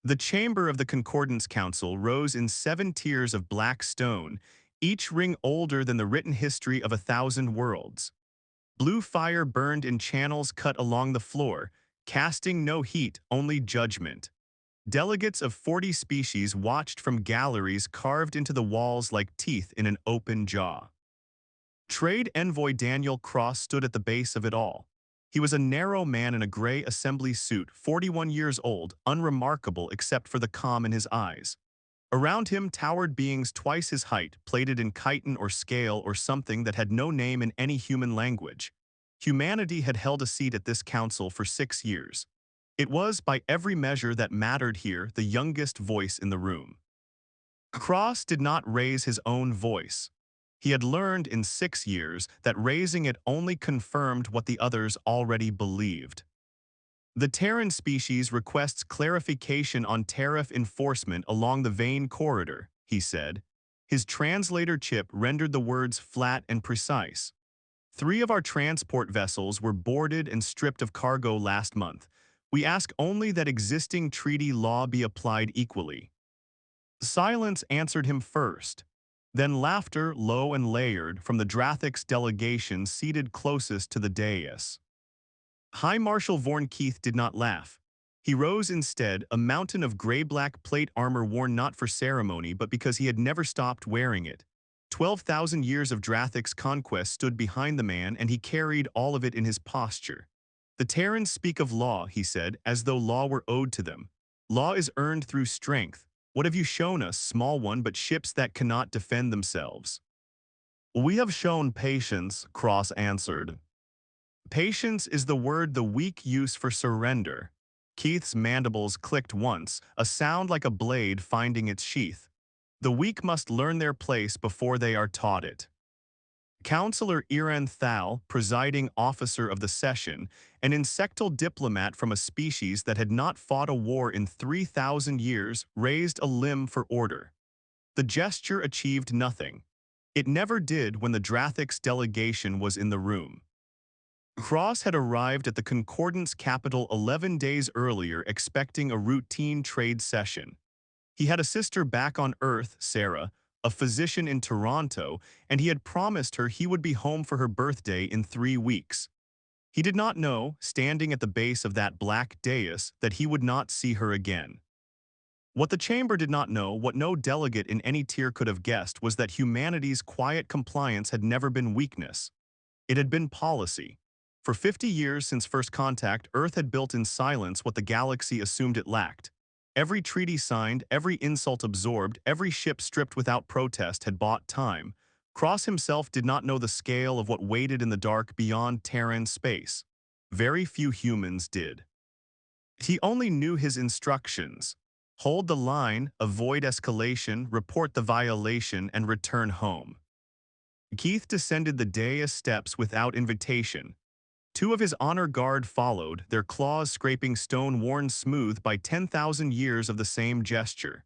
The chamber of the Concordance Council rose in 7 tiers of black stone, each ring older than the written history of 1,000 worlds. Blue fire burned in channels cut along the floor, casting no heat, only judgment. Delegates of 40 species watched from galleries carved into the walls like teeth in an open jaw. Trade envoy Daniel Cross stood at the base of it all. He was a narrow man in a gray assembly suit, 41 years old, unremarkable except for the calm in his eyes. Around him towered beings twice his height, plated in chitin or scale or something that had no name in any human language. Humanity had held a seat at this council for 6 years. It was, by every measure that mattered here, the youngest voice in the room. Cross did not raise his own voice. He had learned in 6 years that raising it only confirmed what the others already believed. The Terran species requests clarification on tariff enforcement along the vein corridor, he said. His translator chip rendered the words flat and precise. 3 of our transport vessels were boarded and stripped of cargo last month. We ask only that existing treaty law be applied equally. Silence answered him first. Then laughter, low and layered, from the Drathix delegation seated closest to the dais. High Marshal Vorn Keith did not laugh. He rose instead, a mountain of gray-black plate armor worn not for ceremony but because he had never stopped wearing it. 12,000 years of Drathix conquest stood behind the man, and he carried all of it in his posture. The Terrans speak of law, he said, as though law were owed to them. Law is earned through strength. What have you shown us, small one, but ships that cannot defend themselves? We have shown patience, Cross answered. Patience is the word the weak use for surrender. Keith's mandibles clicked once, a sound like a blade finding its sheath. The weak must learn their place before they are taught it. Counselor Iran Thal, presiding officer of the session, an insectal diplomat from a species that had not fought a war in 3,000 years, raised a limb for order. The gesture achieved nothing. It never did when the Drathix delegation was in the room. Cross had arrived at the Concordance capital 11 days earlier expecting a routine trade session. He had a sister back on Earth, Sarah, a physician in Toronto, and he had promised her he would be home for her birthday in 3 weeks. He did not know, standing at the base of that black dais, that he would not see her again. What the chamber did not know, what no delegate in any tier could have guessed, was that humanity's quiet compliance had never been weakness. It had been policy. For 50 years since first contact, Earth had built in silence what the galaxy assumed it lacked. Every treaty signed, every insult absorbed, every ship stripped without protest had bought time. Cross himself did not know the scale of what waited in the dark beyond Terran space. Very few humans did. He only knew his instructions. Hold the line, avoid escalation, report the violation, and return home. Keith descended the dais steps without invitation. 2 of his honor guard followed, their claws scraping stone worn smooth by 10,000 years of the same gesture.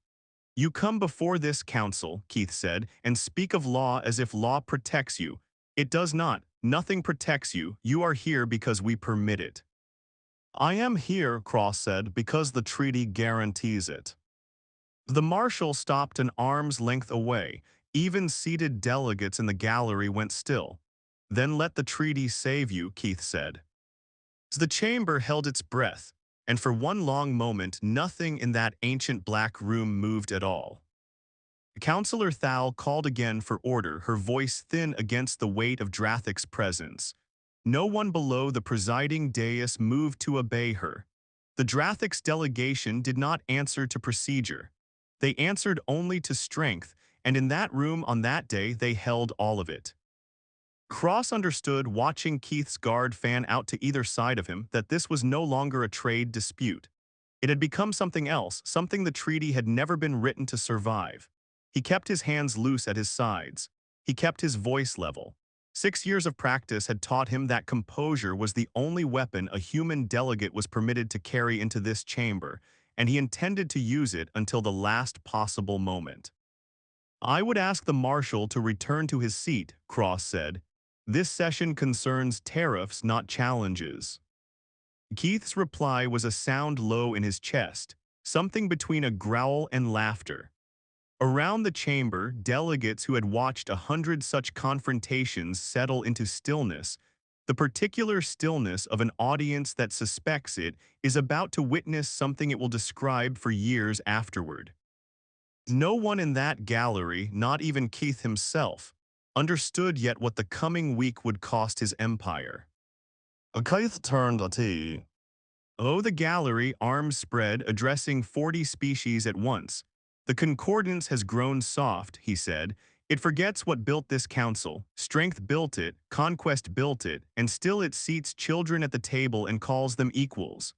You come before this council, Keith said, and speak of law as if law protects you. It does not. Nothing protects you. You are here because we permit it. I am here, Cross said, because the treaty guarantees it. The marshal stopped an arm's length away. Even seated delegates in the gallery went still. Then let the treaty save you, Keith said. The chamber held its breath, and for one long moment nothing in that ancient black room moved at all. Counselor Thal called again for order, her voice thin against the weight of Drathix's presence. No one below the presiding dais moved to obey her. The Drathix delegation did not answer to procedure. They answered only to strength, and in that room on that day they held all of it. Cross understood, watching Keith's guard fan out to either side of him, that this was no longer a trade dispute. It had become something else, something the treaty had never been written to survive. He kept his hands loose at his sides. He kept his voice level. 6 years of practice had taught him that composure was the only weapon a human delegate was permitted to carry into this chamber, and he intended to use it until the last possible moment. I would ask the marshal to return to his seat, Cross said. This session concerns tariffs, not challenges. Keith's reply was a sound low in his chest. something between a growl and laughter. Around the chamber, delegates who had watched 100 such confrontations settle into stillness, the particular stillness of an audience that suspects it is about to witness something it will describe for years afterward. No one in that gallery, not even Keith himself, understood yet what the coming week would cost his empire. Keith turned at tea. Oh, the gallery, arms spread, addressing 40 species at once. The concordance has grown soft, he said. It forgets what built this council. Strength built it, conquest built it, and still it seats children at the table and calls them equals.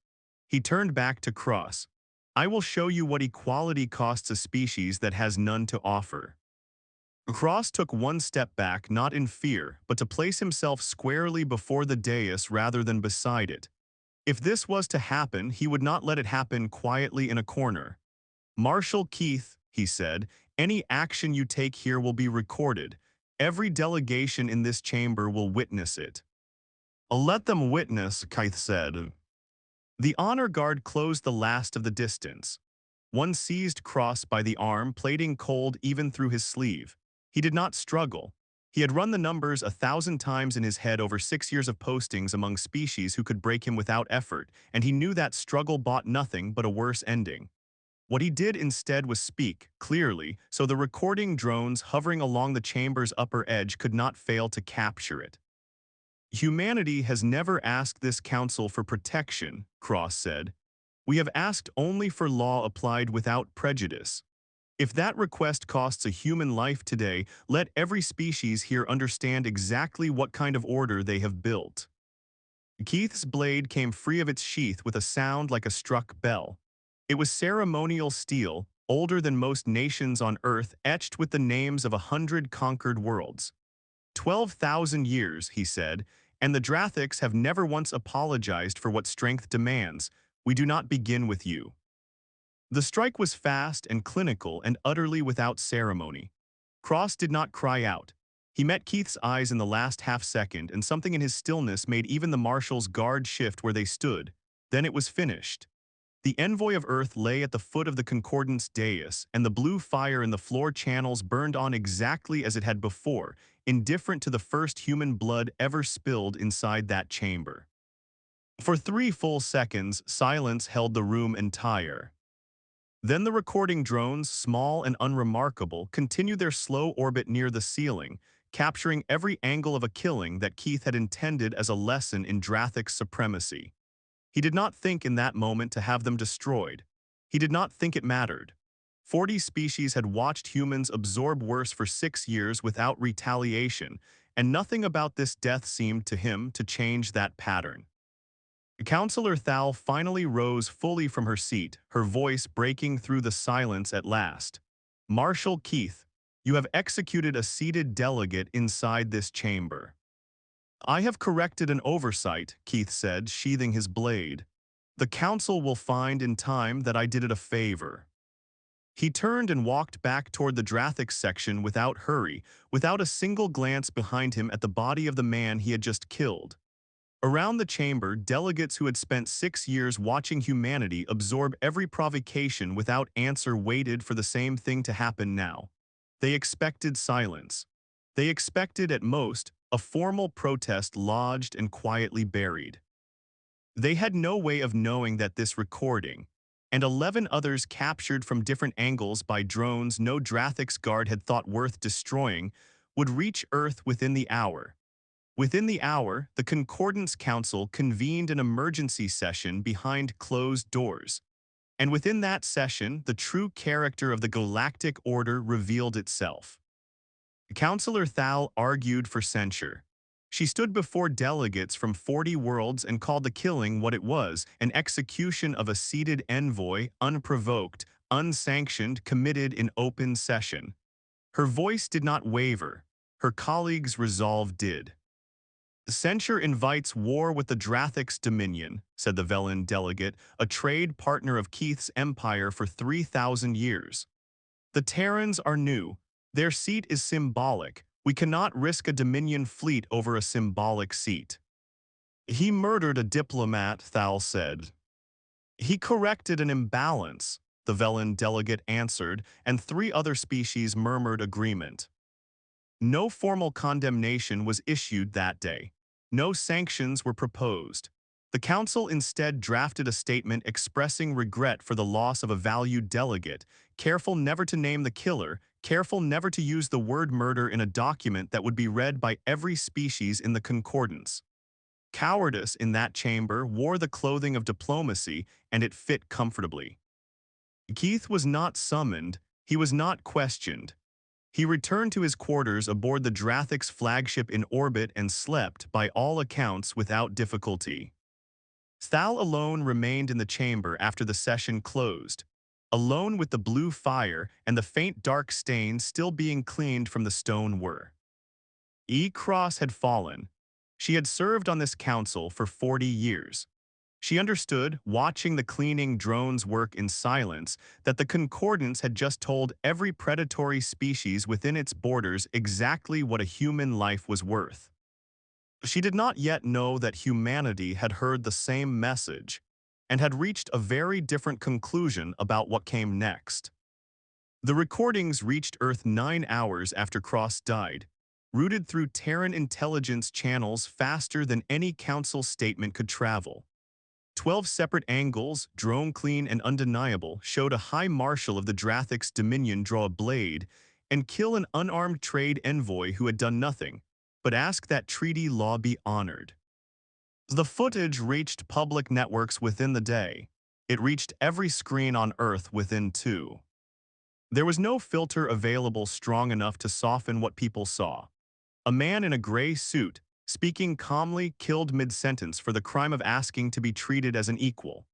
He turned back to Cross. I will show you what equality costs a species that has none to offer. Cross took one step back, not in fear, but to place himself squarely before the dais rather than beside it. If this was to happen, he would not let it happen quietly in a corner. Marshal Keith, he said, any action you take here will be recorded. Every delegation in this chamber will witness it. Let them witness, Keith said. The honor guard closed the last of the distance. One seized Cross by the arm, plating cold even through his sleeve. He did not struggle. He had run the numbers 1,000 times in his head over 6 years of postings among species who could break him without effort, and he knew that struggle bought nothing but a worse ending. What he did instead was speak, clearly, so the recording drones hovering along the chamber's upper edge could not fail to capture it. Humanity has never asked this council for protection, Cross said. We have asked only for law applied without prejudice. If that request costs a human life today, let every species here understand exactly what kind of order they have built. Keith's blade came free of its sheath with a sound like a struck bell. It was ceremonial steel, older than most nations on Earth, etched with the names of 100 conquered worlds. 12,000 years, he said, and the Drathics have never once apologized for what strength demands. We do not begin with you. The strike was fast and clinical and utterly without ceremony. Cross did not cry out. He met Keith's eyes in the last half-second, and something in his stillness made even the marshals' guard shift where they stood. Then it was finished. The Envoy of Earth lay at the foot of the Concordance dais, and the blue fire in the floor channels burned on exactly as it had before, indifferent to the first human blood ever spilled inside that chamber. For 3 full seconds, silence held the room entire. Then the recording drones, small and unremarkable, continued their slow orbit near the ceiling, capturing every angle of a killing that Keith had intended as a lesson in Drathic supremacy. He did not think in that moment to have them destroyed. He did not think it mattered. 40 species had watched humans absorb worse for 6 years without retaliation, and nothing about this death seemed to him to change that pattern. Councillor Thal finally rose fully from her seat, her voice breaking through the silence at last. Marshal Keith, you have executed a seated delegate inside this chamber. I have corrected an oversight, Keith said, sheathing his blade. The council will find in time that I did it a favor. He turned and walked back toward the Drathic section without hurry, without a single glance behind him at the body of the man he had just killed. Around the chamber, delegates who had spent 6 years watching humanity absorb every provocation without answer waited for the same thing to happen now. They expected silence. They expected, at most, a formal protest lodged and quietly buried. They had no way of knowing that this recording, and 11 others captured from different angles by drones no Drathic's guard had thought worth destroying, would reach Earth within the hour. Within the hour, the Concordance Council convened an emergency session behind closed doors. And within that session, the true character of the Galactic Order revealed itself. Councillor Thal argued for censure. She stood before delegates from 40 worlds and called the killing what it was, an execution of a seated envoy, unprovoked, unsanctioned, committed in open session. Her voice did not waver. Her colleagues' resolve did. Censure invites war with the Drathic's dominion, said the Velen delegate, a trade partner of Keith's empire for 3,000 years. The Terrans are new. Their seat is symbolic. We cannot risk a Dominion fleet over a symbolic seat. He murdered a diplomat, Thal said. He corrected an imbalance. the Velen delegate answered, and 3 other species murmured agreement. No formal condemnation was issued that day. No sanctions were proposed. The council instead drafted a statement expressing regret for the loss of a valued delegate, careful never to name the killer, careful never to use the word murder in a document that would be read by every species in the Concordance. Cowardice in that chamber wore the clothing of diplomacy, and it fit comfortably. Keith was not summoned, he was not questioned. He returned to his quarters aboard the Drathic's flagship in orbit and slept, by all accounts, without difficulty. Thal alone remained in the chamber after the session closed, alone with the blue fire and the faint dark stains still being cleaned from the stone were. Cross had fallen. She had served on this council for 40 years. She understood, watching the cleaning drones work in silence, that the Concordance had just told every predatory species within its borders exactly what a human life was worth. She did not yet know that humanity had heard the same message and had reached a very different conclusion about what came next. The recordings reached Earth 9 hours after Cross died, routed through Terran intelligence channels faster than any council statement could travel. 12 separate angles, drone clean and undeniable, showed a high marshal of the Drathic's dominion draw a blade and kill an unarmed trade envoy who had done nothing, but ask that treaty law be honored. The footage reached public networks within the day. It reached every screen on Earth within 2. There was no filter available strong enough to soften what people saw. A man in a gray suit, speaking calmly, killed mid-sentence for the crime of asking to be treated as an equal.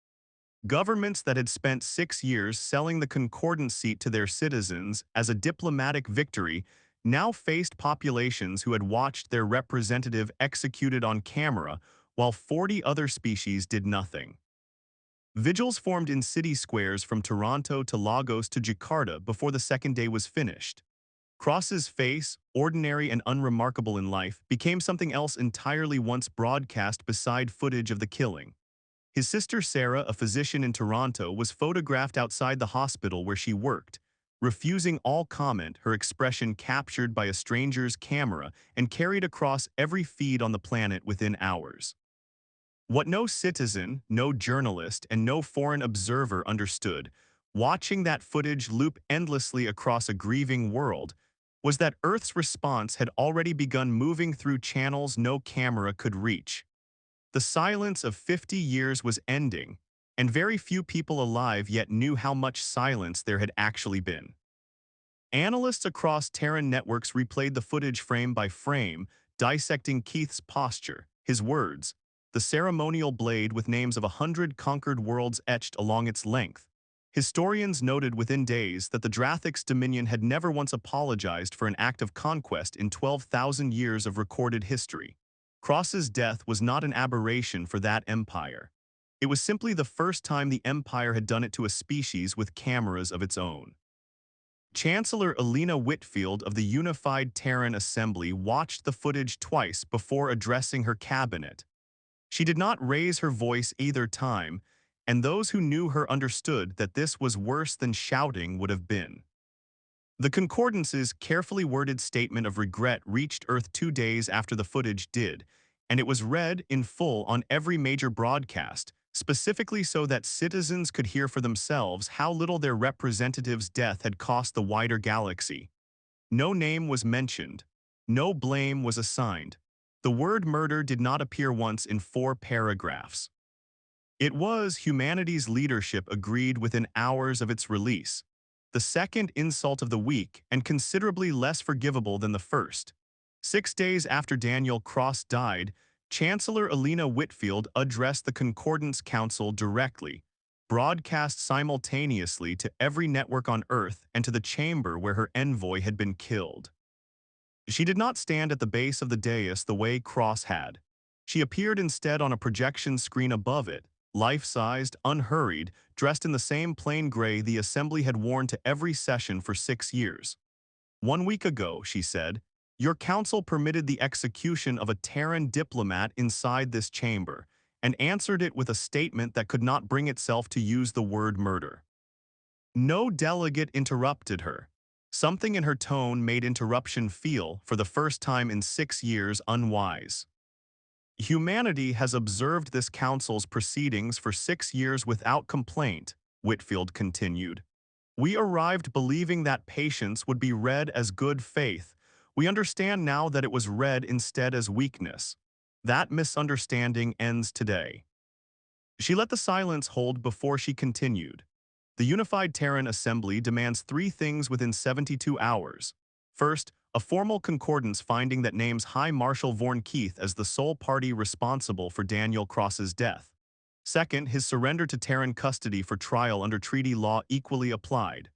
Governments that had spent 6 years selling the Concordance seat to their citizens as a diplomatic victory now faced populations who had watched their representative executed on camera while 40 other species did nothing. Vigils formed in city squares from Toronto to Lagos to Jakarta before the second day was finished. Cross's face, ordinary and unremarkable in life, became something else entirely once broadcast beside footage of the killing. His sister Sarah, a physician in Toronto, was photographed outside the hospital where she worked, refusing all comment, her expression captured by a stranger's camera and carried across every feed on the planet within hours. What no citizen, no journalist, and no foreign observer understood, watching that footage loop endlessly across a grieving world, was that Earth's response had already begun moving through channels no camera could reach. The silence of 50 years was ending, and very few people alive yet knew how much silence there had actually been. Analysts across Terran networks replayed the footage frame by frame, dissecting Keith's posture, his words, the ceremonial blade with names of 100 conquered worlds etched along its length. Historians noted within days that the Drathic's dominion had never once apologized for an act of conquest in 12,000 years of recorded history. Cross's death was not an aberration for that empire. It was simply the first time the empire had done it to a species with cameras of its own. Chancellor Elena Whitfield of the Unified Terran Assembly watched the footage twice before addressing her cabinet. She did not raise her voice either time, and those who knew her understood that this was worse than shouting would have been. The Concordance's carefully worded statement of regret reached Earth 2 days after the footage did, and it was read in full on every major broadcast, specifically so that citizens could hear for themselves how little their representative's death had cost the wider galaxy. No name was mentioned. No blame was assigned. The word murder did not appear once in 4 paragraphs. It was, humanity's leadership agreed within hours of its release, the second insult of the week and considerably less forgivable than the first. 6 days after Daniel Cross died, Chancellor Elena Whitfield addressed the Concordance Council directly, broadcast simultaneously to every network on Earth and to the chamber where her envoy had been killed. She did not stand at the base of the dais the way Cross had. She appeared instead on a projection screen above it, life-sized, unhurried, dressed in the same plain gray the Assembly had worn to every session for 6 years. 1 week ago, she said, your council permitted the execution of a Terran diplomat inside this chamber, and answered it with a statement that could not bring itself to use the word murder. No delegate interrupted her. Something in her tone made interruption feel, for the first time in 6 years, unwise. Humanity has observed this council's proceedings for 6 years without complaint, Whitfield continued. We arrived believing that patience would be read as good faith. We understand now that it was read instead as weakness. That misunderstanding ends today. She let the silence hold before she continued. The Unified Terran Assembly demands 3 things within 72 hours. First, a formal concordance finding that names High Marshal Vorn Keith as the sole party responsible for Daniel Cross's death. Second, his surrender to Terran custody for trial under treaty law equally applied.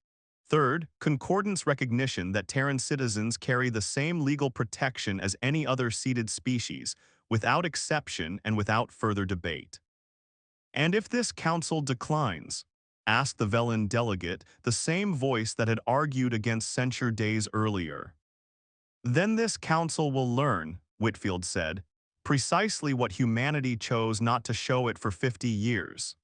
Third, concordance recognition that Terran citizens carry the same legal protection as any other seeded species, without exception and without further debate. And if this council declines? Asked the Velen delegate, the same voice that had argued against censure days earlier. Then this council will learn, Whitfield said, precisely what humanity chose not to show it for 50 years.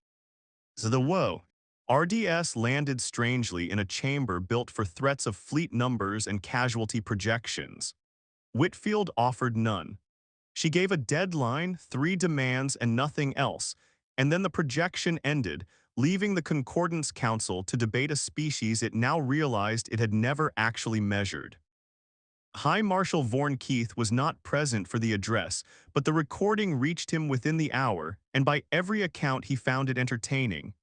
So the woe. RDS landed strangely in a chamber built for threats of fleet numbers and casualty projections. Whitfield offered none. She gave a deadline, 3 demands, and nothing else, and then the projection ended, leaving the Concordance Council to debate a species it now realized it had never actually measured. High Marshal Vorn Keith was not present for the address, but the recording reached him within the hour, and by every account he found it entertaining.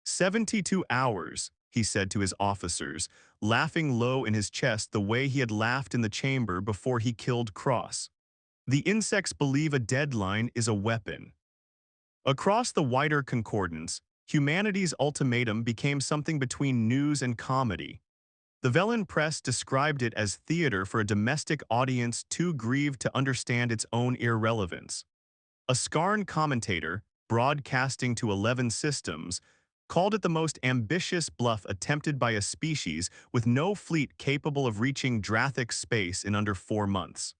72 hours, he said to his officers, laughing low in his chest the way he had laughed in the chamber before he killed Cross. The insects believe a deadline is a weapon. Across the wider concordance, humanity's ultimatum became something between news and comedy. The Velen press described it as theater for a domestic audience too grieved to understand its own irrelevance. A Skarn commentator, broadcasting to 11 systems, called it the most ambitious bluff attempted by a species with no fleet capable of reaching Drathic space in under 4 months.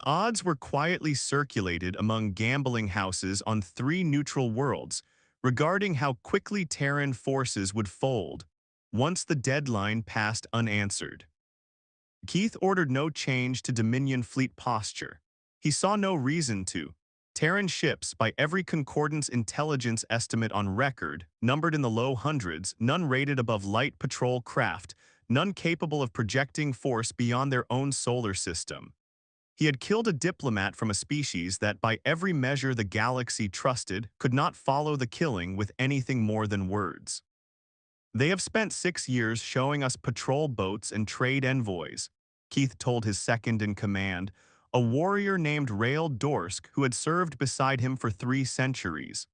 Odds were quietly circulated among gambling houses on 3 neutral worlds regarding how quickly Terran forces would fold once the deadline passed unanswered. Keith ordered no change to Dominion fleet posture. He saw no reason to. Terran ships, by every concordance intelligence estimate on record, numbered in the low hundreds, none rated above light patrol craft, none capable of projecting force beyond their own solar system. He had killed a diplomat from a species that, by every measure the galaxy trusted, could not follow the killing with anything more than words. They have spent 6 years showing us patrol boats and trade envoys, Keith told his second-in-command, a warrior named Rael Dorsk who had served beside him for 3 centuries.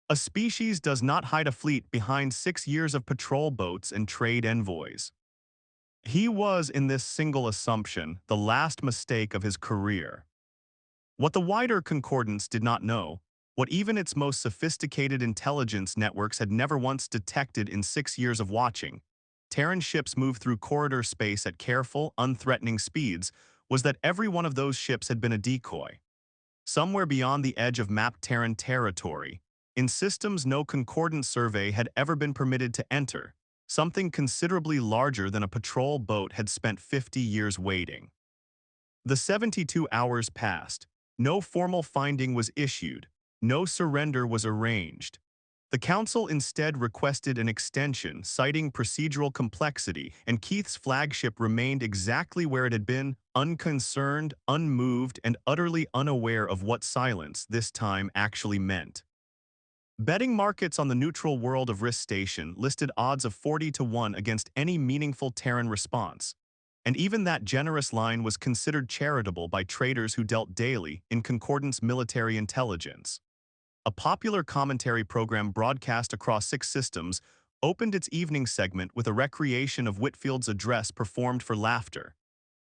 A species does not hide a fleet behind 6 years of patrol boats and trade envoys. He was, in this single assumption, the last mistake of his career. What the wider concordance did not know, what even its most sophisticated intelligence networks had never once detected in 6 years of watching, Terran ships move through corridor space at careful, unthreatening speeds, was that every one of those ships had been a decoy. Somewhere beyond the edge of mapped Terran territory, in systems no concordance survey had ever been permitted to enter, something considerably larger than a patrol boat had spent 50 years waiting. The 72 hours passed. No formal finding was issued. No surrender was arranged. The Council instead requested an extension, citing procedural complexity, and Keith's flagship remained exactly where it had been, unconcerned, unmoved, and utterly unaware of what silence this time actually meant. Betting markets on the neutral world of Risk Station listed odds of 40-1 against any meaningful Terran response, and even that generous line was considered charitable by traders who dealt daily in Concordance military intelligence. A popular commentary program broadcast across 6 systems opened its evening segment with a recreation of Whitfield's address performed for laughter,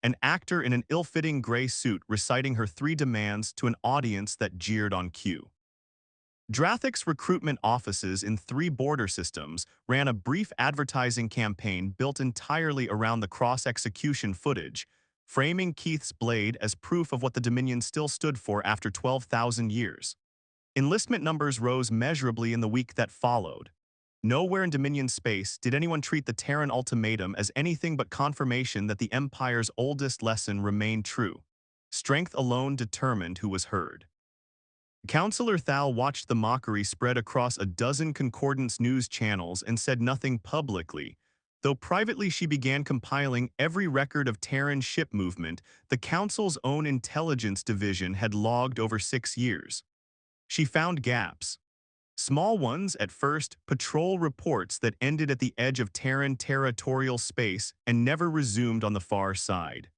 an actor in an ill-fitting gray suit reciting her 3 demands to an audience that jeered on cue. Drathic's recruitment offices in 3 border systems ran a brief advertising campaign built entirely around the cross-execution footage, framing Keith's blade as proof of what the Dominion still stood for after 12,000 years. Enlistment numbers rose measurably in the week that followed. Nowhere in Dominion space did anyone treat the Terran ultimatum as anything but confirmation that the Empire's oldest lesson remained true. Strength alone determined who was heard. Counselor Thal watched the mockery spread across a dozen Concordance news channels and said nothing publicly. Though privately she began compiling every record of Terran ship movement the Council's own intelligence division had logged over 6 years. She found gaps. Small ones at first, patrol reports that ended at the edge of Terran territorial space and never resumed on the far side.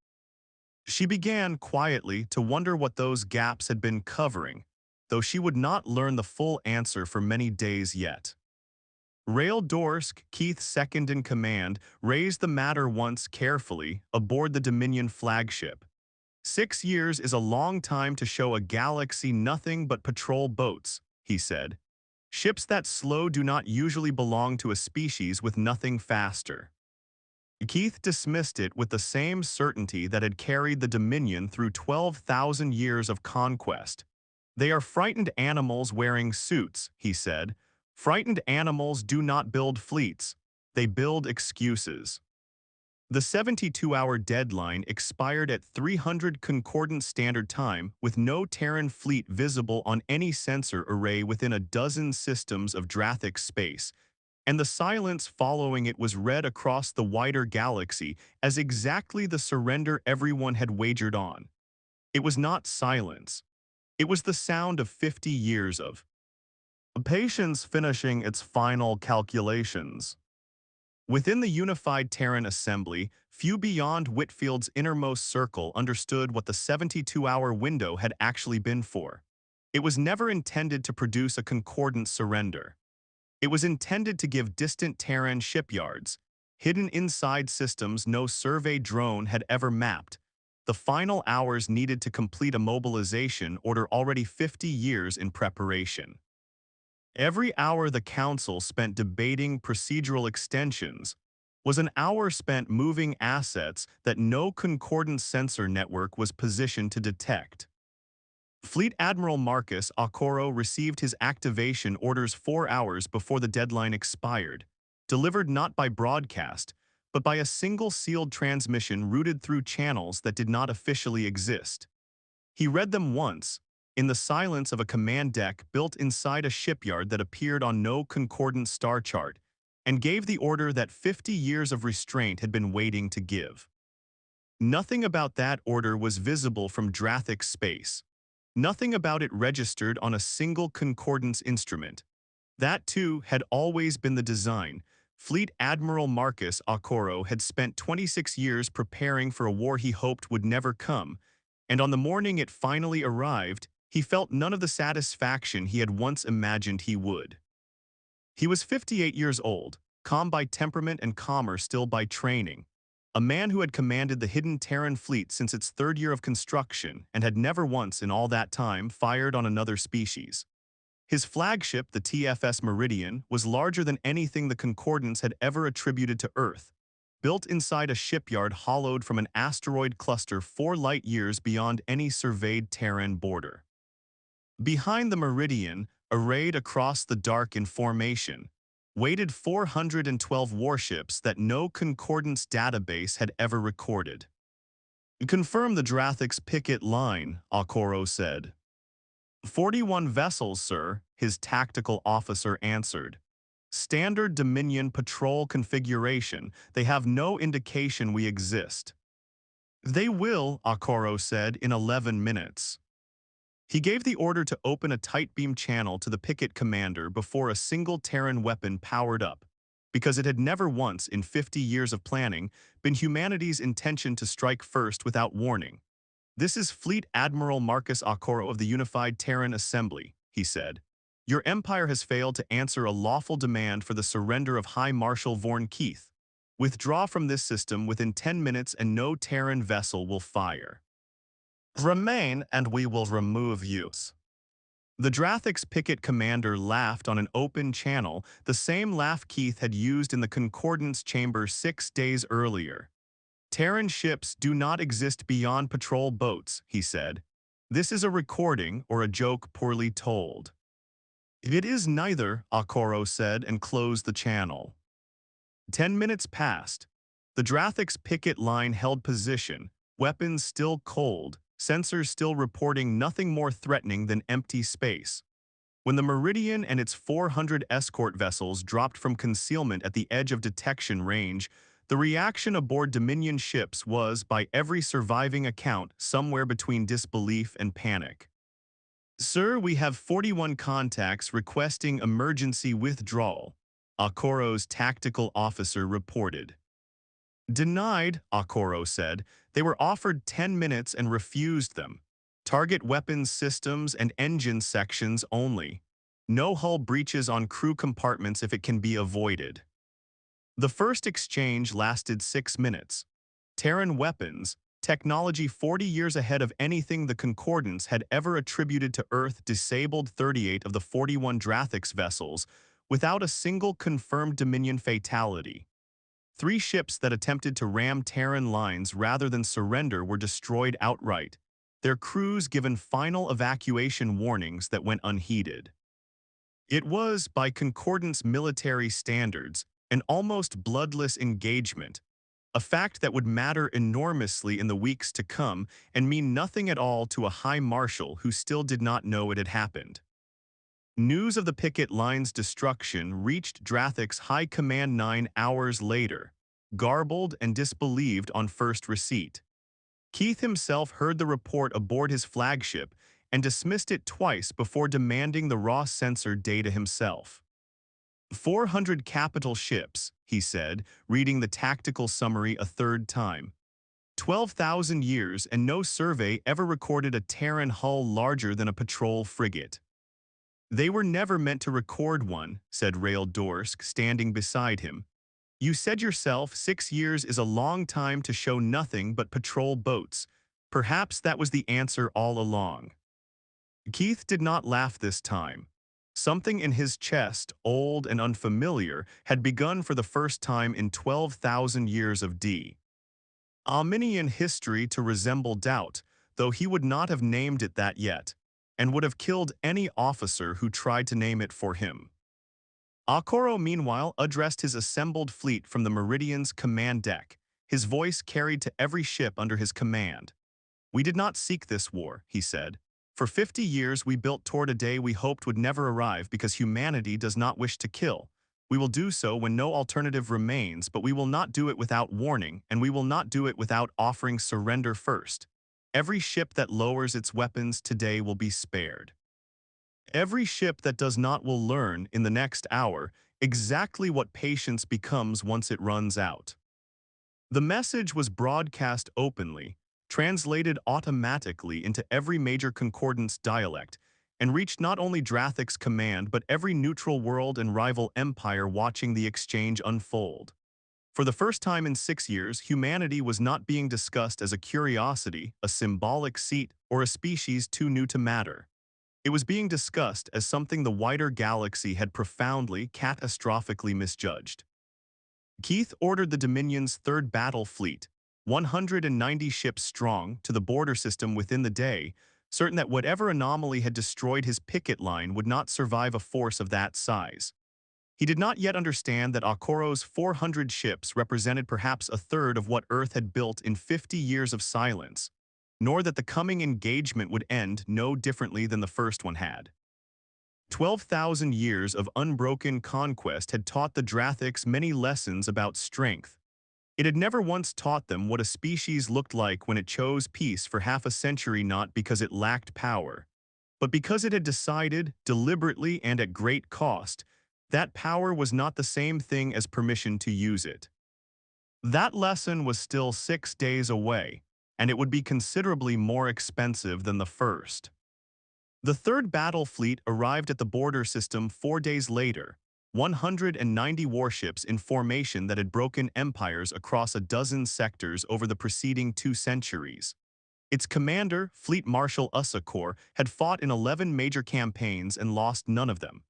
She began, quietly, to wonder what those gaps had been covering, though she would not learn the full answer for many days yet. Rail Dorsk, Keith's second-in-command, raised the matter once carefully aboard the Dominion flagship. 6 years is a long time to show a galaxy nothing but patrol boats, he said. Ships that slow do not usually belong to a species with nothing faster. Keith dismissed it with the same certainty that had carried the Dominion through 12,000 years of conquest. They are frightened animals wearing suits, he said. Frightened animals do not build fleets. They build excuses. The 72-hour deadline expired at 300 Concordance Standard Time with no Terran fleet visible on any sensor array within a dozen systems of Drathic space, and the silence following it was read across the wider galaxy as exactly the surrender everyone had wagered on. It was not silence. It was the sound of 50 years of patience finishing its final calculations. Within the unified Terran assembly, few beyond Whitfield's innermost circle understood what the 72-hour window had actually been for. It was never intended to produce a concordant surrender. It was intended to give distant Terran shipyards, hidden inside systems no survey drone had ever mapped, the final hours needed to complete a mobilization order already 50 years in preparation. Every hour the Council spent debating procedural extensions was an hour spent moving assets that no concordant sensor network was positioned to detect. Fleet Admiral Marcus Okoro received his activation orders 4 hours before the deadline expired, delivered not by broadcast, but by a single sealed transmission routed through channels that did not officially exist. He read them once, in the silence of a command deck built inside a shipyard that appeared on no concordant star chart, and gave the order that 50 years of restraint had been waiting to give. Nothing about that order was visible from Drathic space. Nothing about it registered on a single concordance instrument. That, too, had always been the design. Fleet Admiral Marcus Okoro had spent 26 years preparing for a war he hoped would never come, and on the morning it finally arrived, he felt none of the satisfaction he had once imagined he would. He was 58 years old, calm by temperament and calmer still by training, a man who had commanded the hidden Terran fleet since its 3rd year of construction and had never once in all that time fired on another species. His flagship, the TFS Meridian, was larger than anything the Concordance had ever attributed to Earth, built inside a shipyard hollowed from an asteroid cluster 4 light-years beyond any surveyed Terran border. Behind the Meridian, arrayed across the dark in formation, waited 412 warships that no Concordance database had ever recorded. "Confirm the Drathic's picket line," Okoro said. 41 vessels, sir, his tactical officer answered. "Standard Dominion patrol configuration. They have no indication we exist." "They will," Okoro said, in 11 minutes. He gave the order to open a tight beam channel to the picket commander before a single Terran weapon powered up, because it had never once in 50 years of planning been humanity's intention to strike first without warning. "This is Fleet Admiral Marcus Okoro of the Unified Terran Assembly," he said. "Your empire has failed to answer a lawful demand for the surrender of High Marshal Vorn Keith. Withdraw from this system within 10 minutes and no Terran vessel will fire. Remain and we will remove you." The Drathic's picket commander laughed on an open channel, the same laugh Keith had used in the Concordance chamber 6 days earlier. "Terran ships do not exist beyond patrol boats," he said. "This is a recording or a joke poorly told." It is neither, Akoro said and closed the channel. 10 minutes passed. The Drathic's picket line held position, weapons still cold, sensors still reporting nothing more threatening than empty space. When the Meridian and its 400 escort vessels dropped from concealment at the edge of detection range, the reaction aboard Dominion ships was, by every surviving account, somewhere between disbelief and panic. Sir, we have 41 contacts requesting emergency withdrawal, Akoro's tactical officer reported. Denied, Akoro said. They were offered 10 minutes and refused them. Target weapons systems and engine sections only. No hull breaches on crew compartments if it can be avoided. The first exchange lasted 6 minutes. Terran weapons, technology 40 years ahead of anything the Concordance had ever attributed to Earth, disabled 38 of the 41 Drathix vessels without a single confirmed Dominion fatality. 3 ships that attempted to ram Terran lines rather than surrender were destroyed outright, their crews given final evacuation warnings that went unheeded. It was, by Concordance military standards, an almost bloodless engagement, a fact that would matter enormously in the weeks to come and mean nothing at all to a high marshal who still did not know it had happened. News of the picket line's destruction reached Drathic's high command 9 hours later, garbled and disbelieved on first receipt. Keith himself heard the report aboard his flagship and dismissed it twice before demanding the raw sensor data himself. 400 capital ships, he said, reading the tactical summary a third time. 12,000 years and no survey ever recorded a Terran hull larger than a patrol frigate. They were never meant to record one, said Rail Dorsk, standing beside him. You said yourself 6 years is a long time to show nothing but patrol boats. Perhaps that was the answer all along. Keith did not laugh this time. Something in his chest, old and unfamiliar, had begun for the first time in 12,000 years of Arminian history to resemble doubt, though he would not have named it that yet, and would have killed any officer who tried to name it for him. Akoro, meanwhile, addressed his assembled fleet from the Meridian's command deck, his voice carried to every ship under his command. We did not seek this war, he said. For 50 years we built toward a day we hoped would never arrive because humanity does not wish to kill. We will do so when no alternative remains, but we will not do it without warning, and we will not do it without offering surrender first. Every ship that lowers its weapons today will be spared. Every ship that does not will learn, in the next hour, exactly what patience becomes once it runs out. The message was broadcast openly, translated automatically into every major Concordance dialect, and reached not only Drathic's command but every neutral world and rival empire watching the exchange unfold. For the first time in 6 years, humanity was not being discussed as a curiosity, a symbolic seat, or a species too new to matter. It was being discussed as something the wider galaxy had profoundly, catastrophically misjudged. Keith ordered the Dominion's third battle fleet, 190 ships strong, to the border system within the day, certain that whatever anomaly had destroyed his picket line would not survive a force of that size. He did not yet understand that Akoro's 400 ships represented perhaps a third of what Earth had built in 50 years of silence, nor that the coming engagement would end no differently than the first one had. 12,000 years of unbroken conquest had taught the Drathix many lessons about strength. It had never once taught them what a species looked like when it chose peace for half a century, not because it lacked power, but because it had decided, deliberately and at great cost, that power was not the same thing as permission to use it. That lesson was still 6 days away, and it would be considerably more expensive than the first. The third battle fleet arrived at the border system 4 days later, 190 warships in formation that had broken empires across a dozen sectors over the preceding 2 centuries. Its commander, Fleet Marshal Usakor, had fought in 11 major campaigns and lost none of them.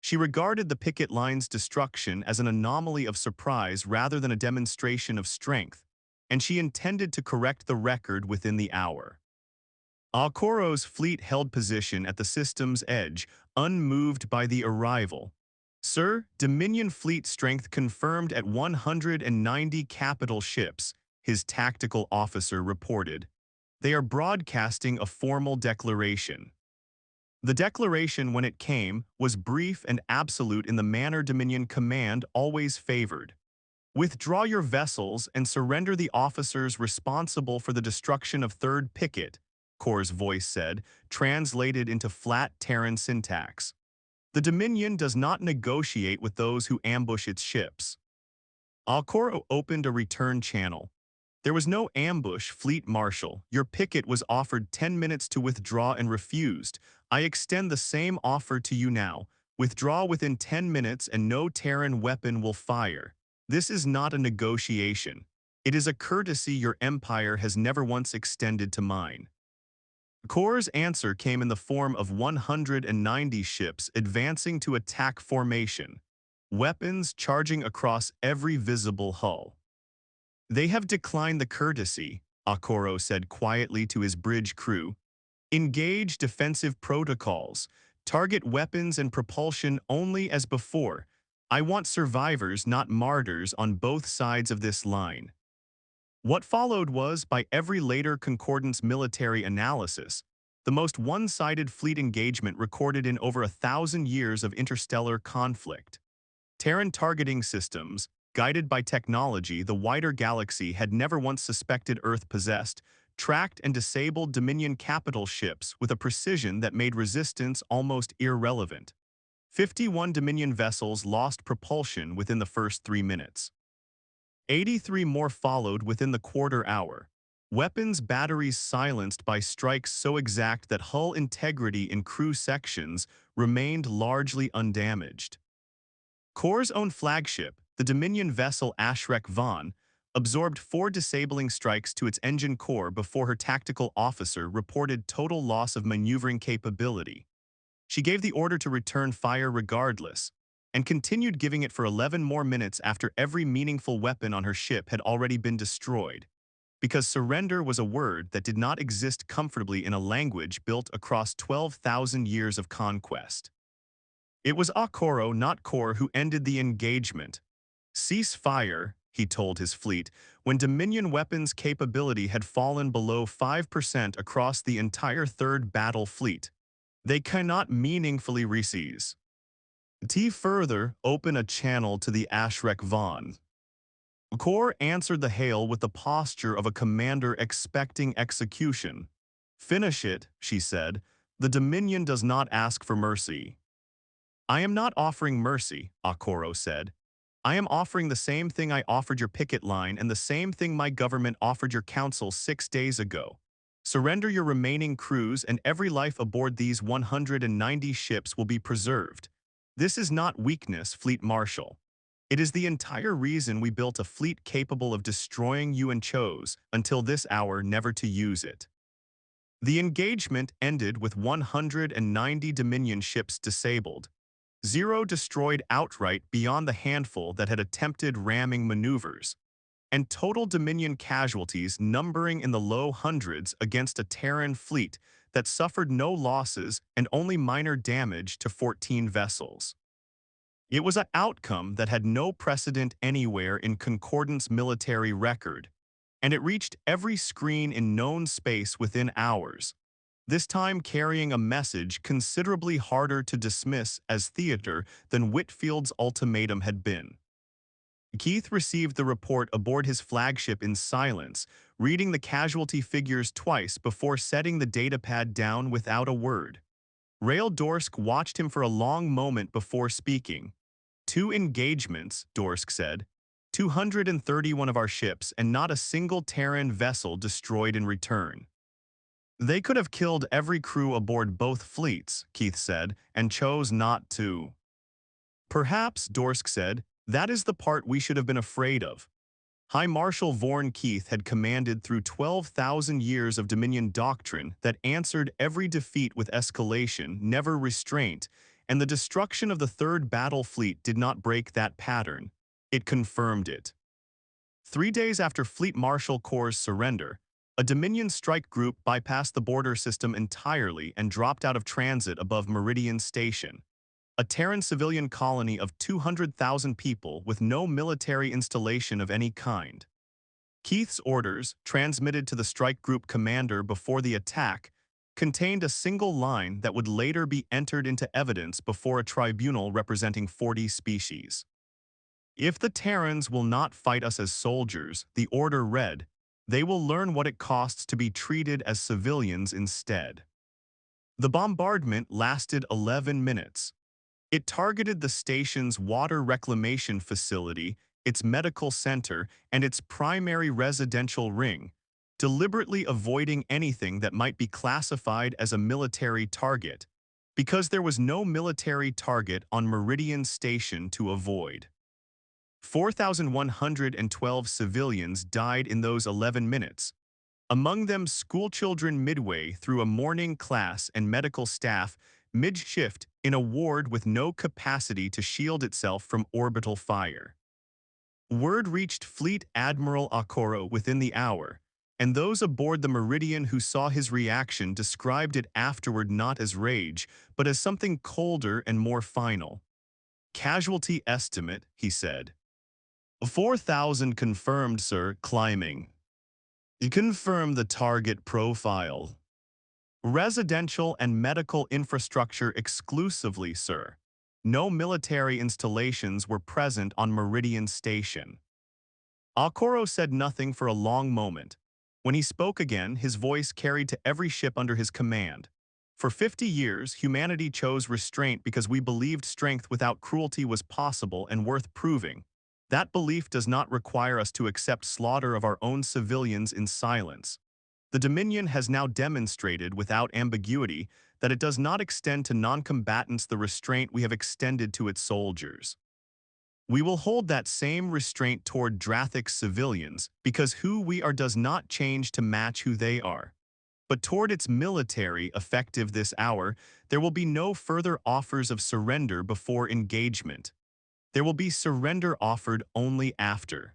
She regarded the picket line's destruction as an anomaly of surprise rather than a demonstration of strength, and she intended to correct the record within the hour. Akoro's fleet held position at the system's edge, unmoved by the arrival. "Sir, Dominion fleet strength confirmed at 190 capital ships," his tactical officer reported. "They are broadcasting a formal declaration." The declaration, when it came, was brief and absolute in the manner Dominion command always favored. "Withdraw your vessels and surrender the officers responsible for the destruction of Third Picket," Corps' voice said, translated into flat Terran syntax. "The Dominion does not negotiate with those who ambush its ships." Alcoro opened a return channel. "There was no ambush, Fleet Marshal. Your picket was offered 10 minutes to withdraw and refused. I extend the same offer to you now. Withdraw within 10 minutes and no Terran weapon will fire. This is not a negotiation. It is a courtesy your empire has never once extended to mine." Corps' answer came in the form of 190 ships advancing to attack formation, weapons charging across every visible hull. "They have declined the courtesy," Akoro said quietly to his bridge crew. "Engage defensive protocols. Target weapons and propulsion only as before. I want survivors, not martyrs, on both sides of this line." What followed was, by every later Concordance military analysis, the most one-sided fleet engagement recorded in over 1,000 years of interstellar conflict. Terran targeting systems, guided by technology the wider galaxy had never once suspected Earth possessed, tracked and disabled Dominion capital ships with a precision that made resistance almost irrelevant. 51 Dominion vessels lost propulsion within the first 3 minutes. 83 more followed within the quarter hour. Weapons batteries silenced by strikes so exact that hull integrity in crew sections remained largely undamaged. Corps' own flagship, the Dominion vessel Ashrek Vaughn, absorbed 4 disabling strikes to its engine core before her tactical officer reported total loss of maneuvering capability. She gave the order to return fire regardless, and continued giving it for 11 more minutes after every meaningful weapon on her ship had already been destroyed, because surrender was a word that did not exist comfortably in a language built across 12,000 years of conquest. It was Akoro, not Kor, who ended the engagement. "Cease fire," he told his fleet, when Dominion weapons capability had fallen below 5% across the entire Third Battle Fleet. "They cannot meaningfully reseize. Further, open a channel to the Ashrek Vaughn." Kor answered the hail with the posture of a commander expecting execution. "Finish it," she said. "The Dominion does not ask for mercy." "I am not offering mercy," Akoro said. "I am offering the same thing I offered your picket line and the same thing my government offered your council 6 days ago. Surrender your remaining crews and every life aboard these 190 ships will be preserved. This is not weakness, Fleet Marshal. It is the entire reason we built a fleet capable of destroying you and chose, until this hour, never to use it." The engagement ended with 190 Dominion ships disabled. 0 destroyed outright beyond the handful that had attempted ramming maneuvers, and total Dominion casualties numbering in the low hundreds against a Terran fleet that suffered no losses and only minor damage to 14 vessels. It was an outcome that had no precedent anywhere in Concordance military record, and it reached every screen in known space within hours, this time carrying a message considerably harder to dismiss as theater than Whitfield's ultimatum had been. Keith received the report aboard his flagship in silence, reading the casualty figures twice before setting the datapad down without a word. Rail Dorsk watched him for a long moment before speaking. 2 engagements, Dorsk said. 231 of our ships and not a single Terran vessel destroyed in return. They could have killed every crew aboard both fleets, Keith said, and chose not to. Perhaps, Dorsk said, that is the part we should have been afraid of. High Marshal Vorn Keith had commanded through 12,000 years of Dominion doctrine that answered every defeat with escalation, never restraint, and the destruction of the Third Battle Fleet did not break that pattern. It confirmed it. 3 days after Fleet Marshal Corps' surrender, A Dominion strike group bypassed the border system entirely and dropped out of transit above Meridian Station, a Terran civilian colony of 200,000 people with no military installation of any kind. Keith's orders, transmitted to the strike group commander before the attack, contained a single line that would later be entered into evidence before a tribunal representing 40 species. If the Terrans will not fight us as soldiers, the order read, they will learn what it costs to be treated as civilians instead. The bombardment lasted 11 minutes. It targeted the station's water reclamation facility, its medical center, and its primary residential ring, deliberately avoiding anything that might be classified as a military target, because there was no military target on Meridian Station to avoid. 4,112 civilians died in those 11 minutes, among them schoolchildren midway through a morning class and medical staff mid-shift in a ward with no capacity to shield itself from orbital fire. Word reached Fleet Admiral Okoro within the hour, and those aboard the Meridian who saw his reaction described it afterward not as rage, but as something colder and more final. Casualty estimate, he said. 4,000 confirmed, sir, climbing. Confirm the target profile. Residential and medical infrastructure exclusively, sir. No military installations were present on Meridian Station. Okoro said nothing for a long moment. When he spoke again, his voice carried to every ship under his command. For 50 years, humanity chose restraint because we believed strength without cruelty was possible and worth proving. That belief does not require us to accept slaughter of our own civilians in silence. The Dominion has now demonstrated without ambiguity that it does not extend to non-combatants the restraint we have extended to its soldiers. We will hold that same restraint toward Drathic civilians because who we are does not change to match who they are. But toward its military, effective this hour, there will be no further offers of surrender before engagement. There will be surrender offered only after.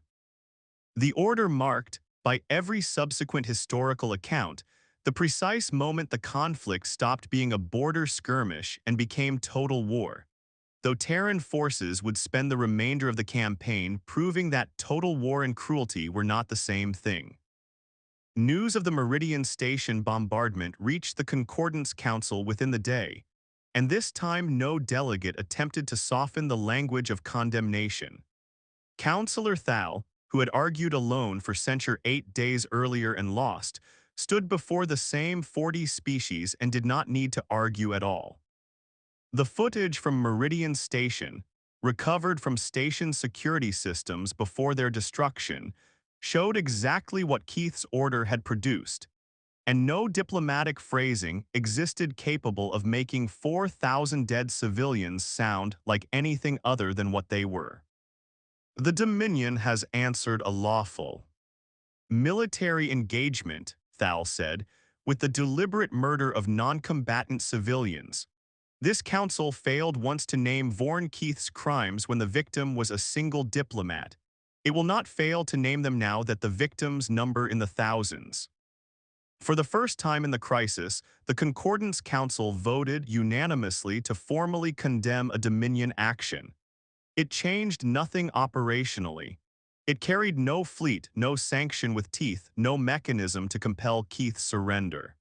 The order marked, by every subsequent historical account, the precise moment the conflict stopped being a border skirmish and became total war, though Terran forces would spend the remainder of the campaign proving that total war and cruelty were not the same thing. News of the Meridian Station bombardment reached the Concordance Council within the day, and this time no delegate attempted to soften the language of condemnation. Councillor Thal, who had argued alone for censure 8 days earlier and lost, stood before the same 40 species and did not need to argue at all. The footage from Meridian Station, recovered from station security systems before their destruction, showed exactly what Keith's order had produced, and no diplomatic phrasing existed capable of making 4,000 dead civilians sound like anything other than what they were. The Dominion has answered a lawful military engagement, Thal said, with the deliberate murder of non-combatant civilians. This council failed once to name Vorn Keith's crimes when the victim was a single diplomat. It will not fail to name them now that the victims number in the thousands. For the first time in the crisis, the Concordance Council voted unanimously to formally condemn a Dominion action. It changed nothing operationally. It carried no fleet, no sanction with teeth, no mechanism to compel Keith's surrender.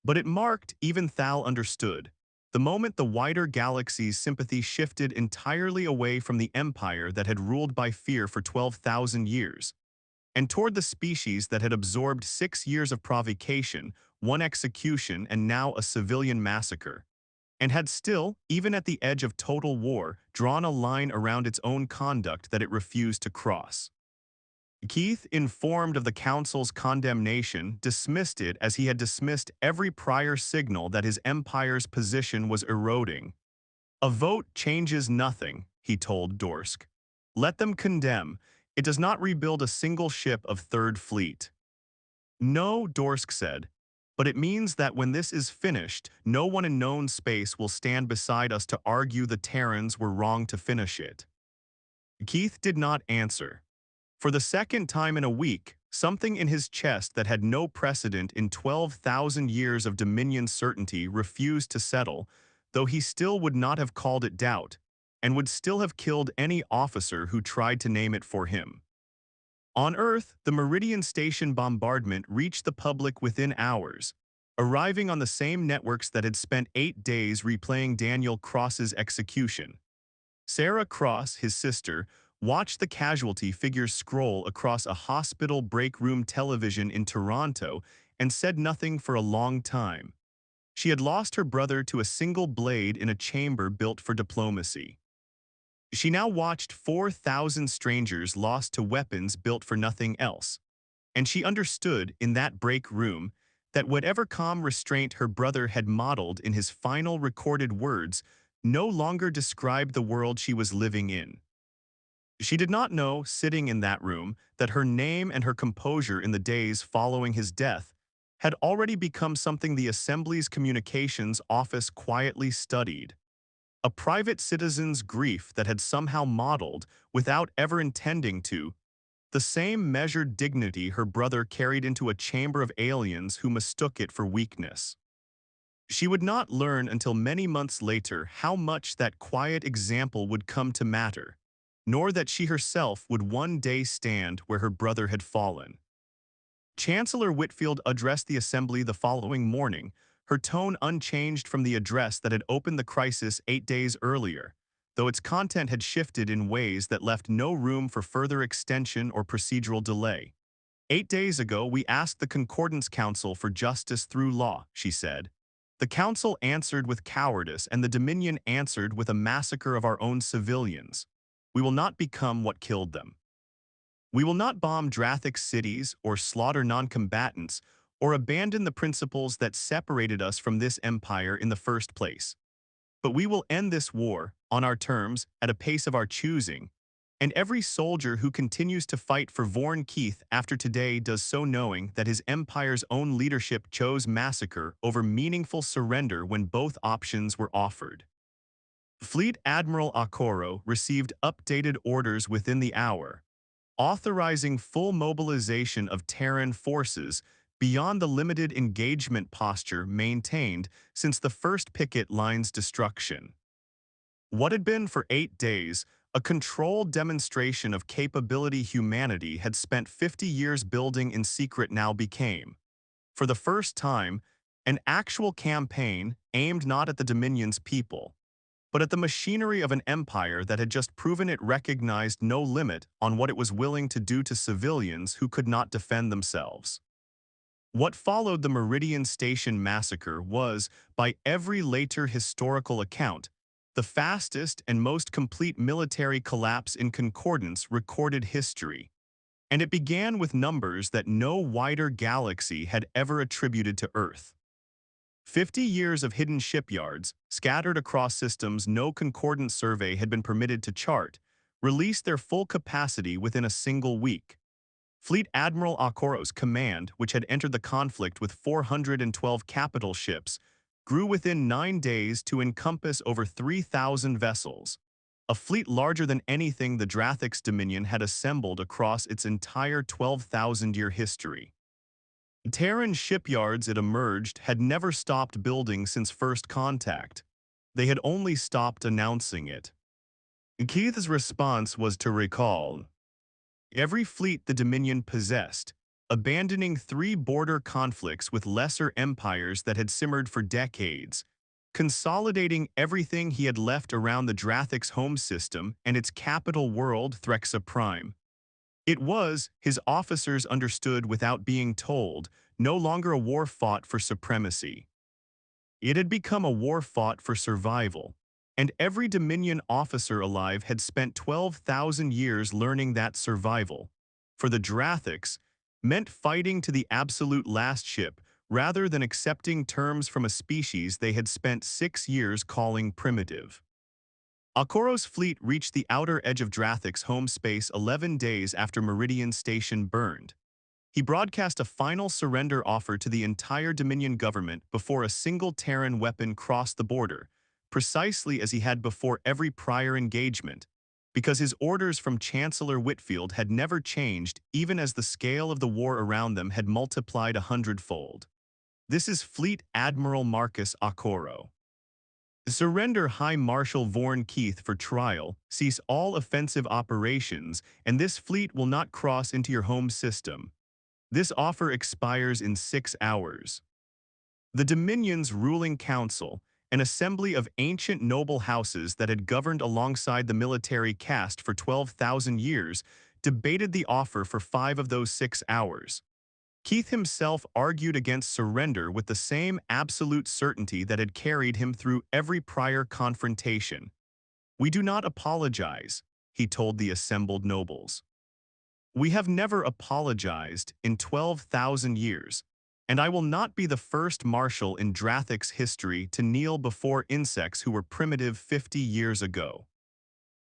But it marked, even Thal understood, the moment the wider galaxy's sympathy shifted entirely away from the empire that had ruled by fear for 12,000 years, and toward the species that had absorbed 6 years of provocation, 1 execution, and now a civilian massacre, and had still, even at the edge of total war, drawn a line around its own conduct that it refused to cross. Keith, informed of the Council's condemnation, dismissed it as he had dismissed every prior signal that his empire's position was eroding. A vote changes nothing, he told Dorsk. Let them condemn. It does not rebuild a single ship of Third Fleet. No, Dorsk said, but it means that when this is finished, no one in known space will stand beside us to argue the Terrans were wrong to finish it. Keith did not answer. For the second time in a week, Something in his chest that had no precedent in 12,000 years of Dominion certainty refused to settle, though he still would not have called it doubt, and would still have killed any officer who tried to name it for him. On Earth, the Meridian Station bombardment reached the public within hours, arriving on the same networks that had spent 8 days replaying Daniel Cross's execution. Sarah Cross, his sister, watched the casualty figures scroll across a hospital break room television in Toronto and said nothing for a long time. She had lost her brother to a single blade in a chamber built for diplomacy. She now watched 4,000 strangers lost to weapons built for nothing else. And she understood, in that break room, that whatever calm restraint her brother had modeled in his final recorded words no longer described the world she was living in. She did not know, sitting in that room, that her name and her composure in the days following his death had already become something the Assembly's communications office quietly studied. A private citizen's grief that had somehow modeled, without ever intending to, the same measured dignity her brother carried into a chamber of aliens who mistook it for weakness. She would not learn until many months later how much that quiet example would come to matter, nor that she herself would one day stand where her brother had fallen. Chancellor Whitfield addressed the Assembly the following morning, her tone unchanged from the address that had opened the crisis 8 days earlier, though its content had shifted in ways that left no room for further extension or procedural delay. 8 days ago, we asked the Concordance Council for justice through law, she said. The Council answered with cowardice, and the Dominion answered with a massacre of our own civilians. We will not become what killed them. We will not bomb Drathic cities or slaughter non-combatants or abandon the principles that separated us from this empire in the first place. But we will end this war, on our terms, at a pace of our choosing, and every soldier who continues to fight for Vorn Keith after today does so knowing that his empire's own leadership chose massacre over meaningful surrender when both options were offered. Fleet Admiral Okoro received updated orders within the hour, authorizing full mobilization of Terran forces beyond the limited engagement posture maintained since the first picket line's destruction. What had been for 8 days a controlled demonstration of capability humanity had spent 50 years building in secret now became, for the first time, an actual campaign aimed not at the Dominion's people, but at the machinery of an empire that had just proven it recognized no limit on what it was willing to do to civilians who could not defend themselves. What followed the Meridian Station massacre was, by every later historical account, the fastest and most complete military collapse in concordance recorded history, and it began with numbers that no wider galaxy had ever attributed to Earth. 50 years of hidden shipyards, scattered across systems no concordance survey had been permitted to chart, released their full capacity within a single week. Fleet Admiral Okoro's command, which had entered the conflict with 412 capital ships, grew within 9 days to encompass over 3,000 vessels, a fleet larger than anything the Drathix Dominion had assembled across its entire 12,000-year history. Terran shipyards, it emerged, had never stopped building since first contact. They had only stopped announcing it. Keith's response was to recall every fleet the Dominion possessed, abandoning 3 border conflicts with lesser empires that had simmered for decades, consolidating everything he had left around the Drathix home system and its capital world, Threxa Prime. It was, his officers understood without being told, no longer a war fought for supremacy. It had become a war fought for survival, and every Dominion officer alive had spent 12,000 years learning that survival, for the Drathix, meant fighting to the absolute last ship rather than accepting terms from a species they had spent 6 years calling primitive. Okoro's fleet reached the outer edge of Drathix home space 11 days after Meridian Station burned. He broadcast a final surrender offer to the entire Dominion government before a single Terran weapon crossed the border, precisely as he had before every prior engagement, because his orders from Chancellor Whitfield had never changed even as the scale of the war around them had multiplied 100-fold. This is Fleet Admiral Marcus Okoro. Surrender High Marshal Vaughan Keith for trial, cease all offensive operations, and this fleet will not cross into your home system. This offer expires in 6 hours. The Dominion's ruling council, an assembly of ancient noble houses that had governed alongside the military caste for 12,000 years, debated the offer for 5 of those 6 hours. Keith himself argued against surrender with the same absolute certainty that had carried him through every prior confrontation. "We do not apologize," he told the assembled nobles. "We have never apologized in 12,000 years, and I will not be the first marshal in Drathic's history to kneel before insects who were primitive 50 years ago."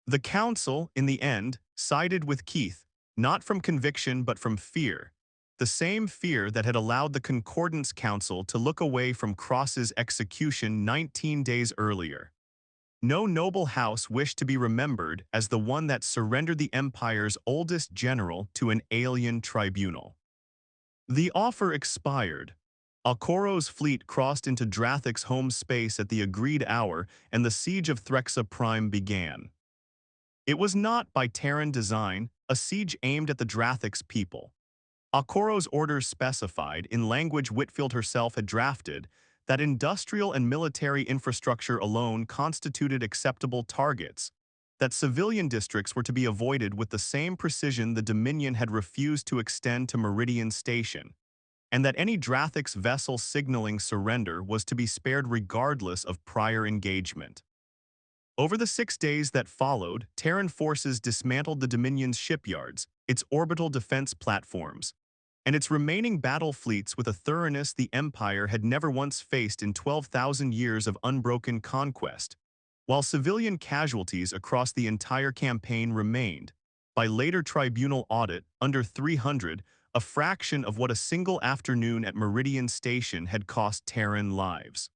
The council, in the end, sided with Keith, not from conviction but from fear, the same fear that had allowed the Concordance Council to look away from Cross's execution 19 days earlier. No noble house wished to be remembered as the one that surrendered the Empire's oldest general to an alien tribunal. The offer expired. Okoro's fleet crossed into Drathic's home space at the agreed hour, and the siege of Threxa Prime began. It was not by Terran design, a siege aimed at the Drathic's people. Okoro's orders specified, in language Whitfield herself had drafted, that industrial and military infrastructure alone constituted acceptable targets, that civilian districts were to be avoided with the same precision the Dominion had refused to extend to Meridian Station, and that any Drathic's vessel signaling surrender was to be spared regardless of prior engagement. Over the 6 days that followed, Terran forces dismantled the Dominion's shipyards, its orbital defense platforms, and its remaining battle fleets with a thoroughness the Empire had never once faced in 12,000 years of unbroken conquest, while civilian casualties across the entire campaign remained, by later tribunal audit, under 300, a fraction of what a single afternoon at Meridian Station had cost Terran lives.